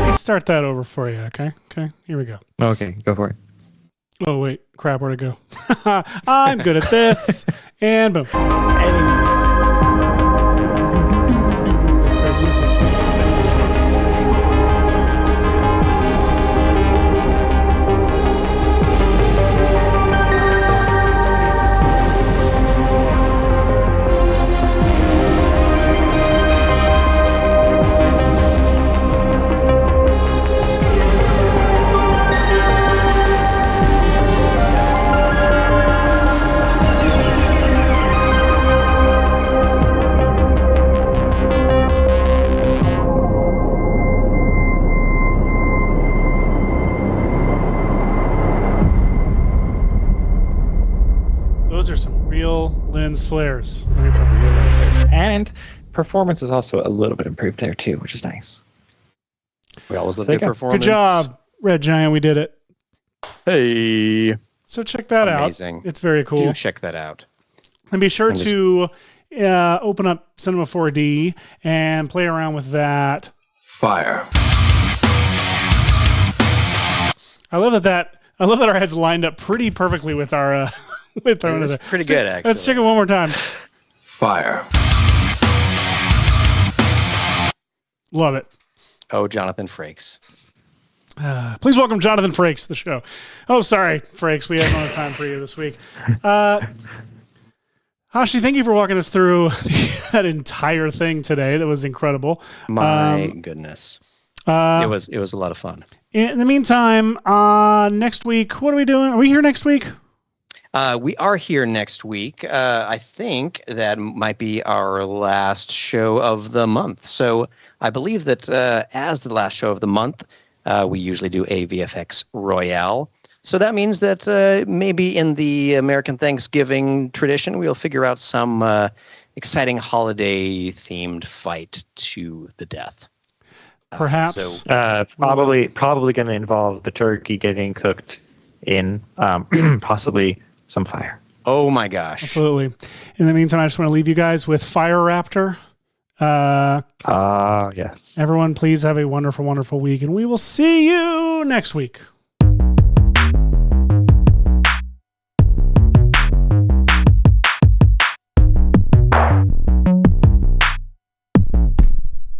me start that over for you, okay? Okay, here we go. Okay, go for it. Oh, wait. Crap, where'd it go? I'm good at this. And boom. Lens flares. And performance is also a little bit improved there too, which is nice. We always look at performance. Good job, Red Giant. We did it. Hey. So check that Amazing. out. It's very cool. Do check that out. And be sure to open up Cinema 4D and play around with that. Fire. I love that our heads lined up pretty perfectly with our with our. It's pretty good, actually. Let's check it one more time. Fire. Love it. Oh, Jonathan Frakes. Please welcome Jonathan Frakes to the show. Oh, sorry, Frakes. We had no time for you this week. Hashi, thank you for walking us through that entire thing today. That was incredible. My goodness. It was a lot of fun. In the meantime, next week, what are we doing? Are we here next week? We are here next week. I think that might be our last show of the month. So I believe that as the last show of the month, we usually do a VFX Royale. So that means that maybe in the American Thanksgiving tradition, we'll figure out some exciting holiday-themed fight to the death. Perhaps. Probably going to involve the turkey getting cooked in possibly some fire. Oh my gosh. Absolutely. In the meantime, I just want to leave you guys with Fire Raptor Yes. Everyone, please have a wonderful, wonderful week, and we will see you next week.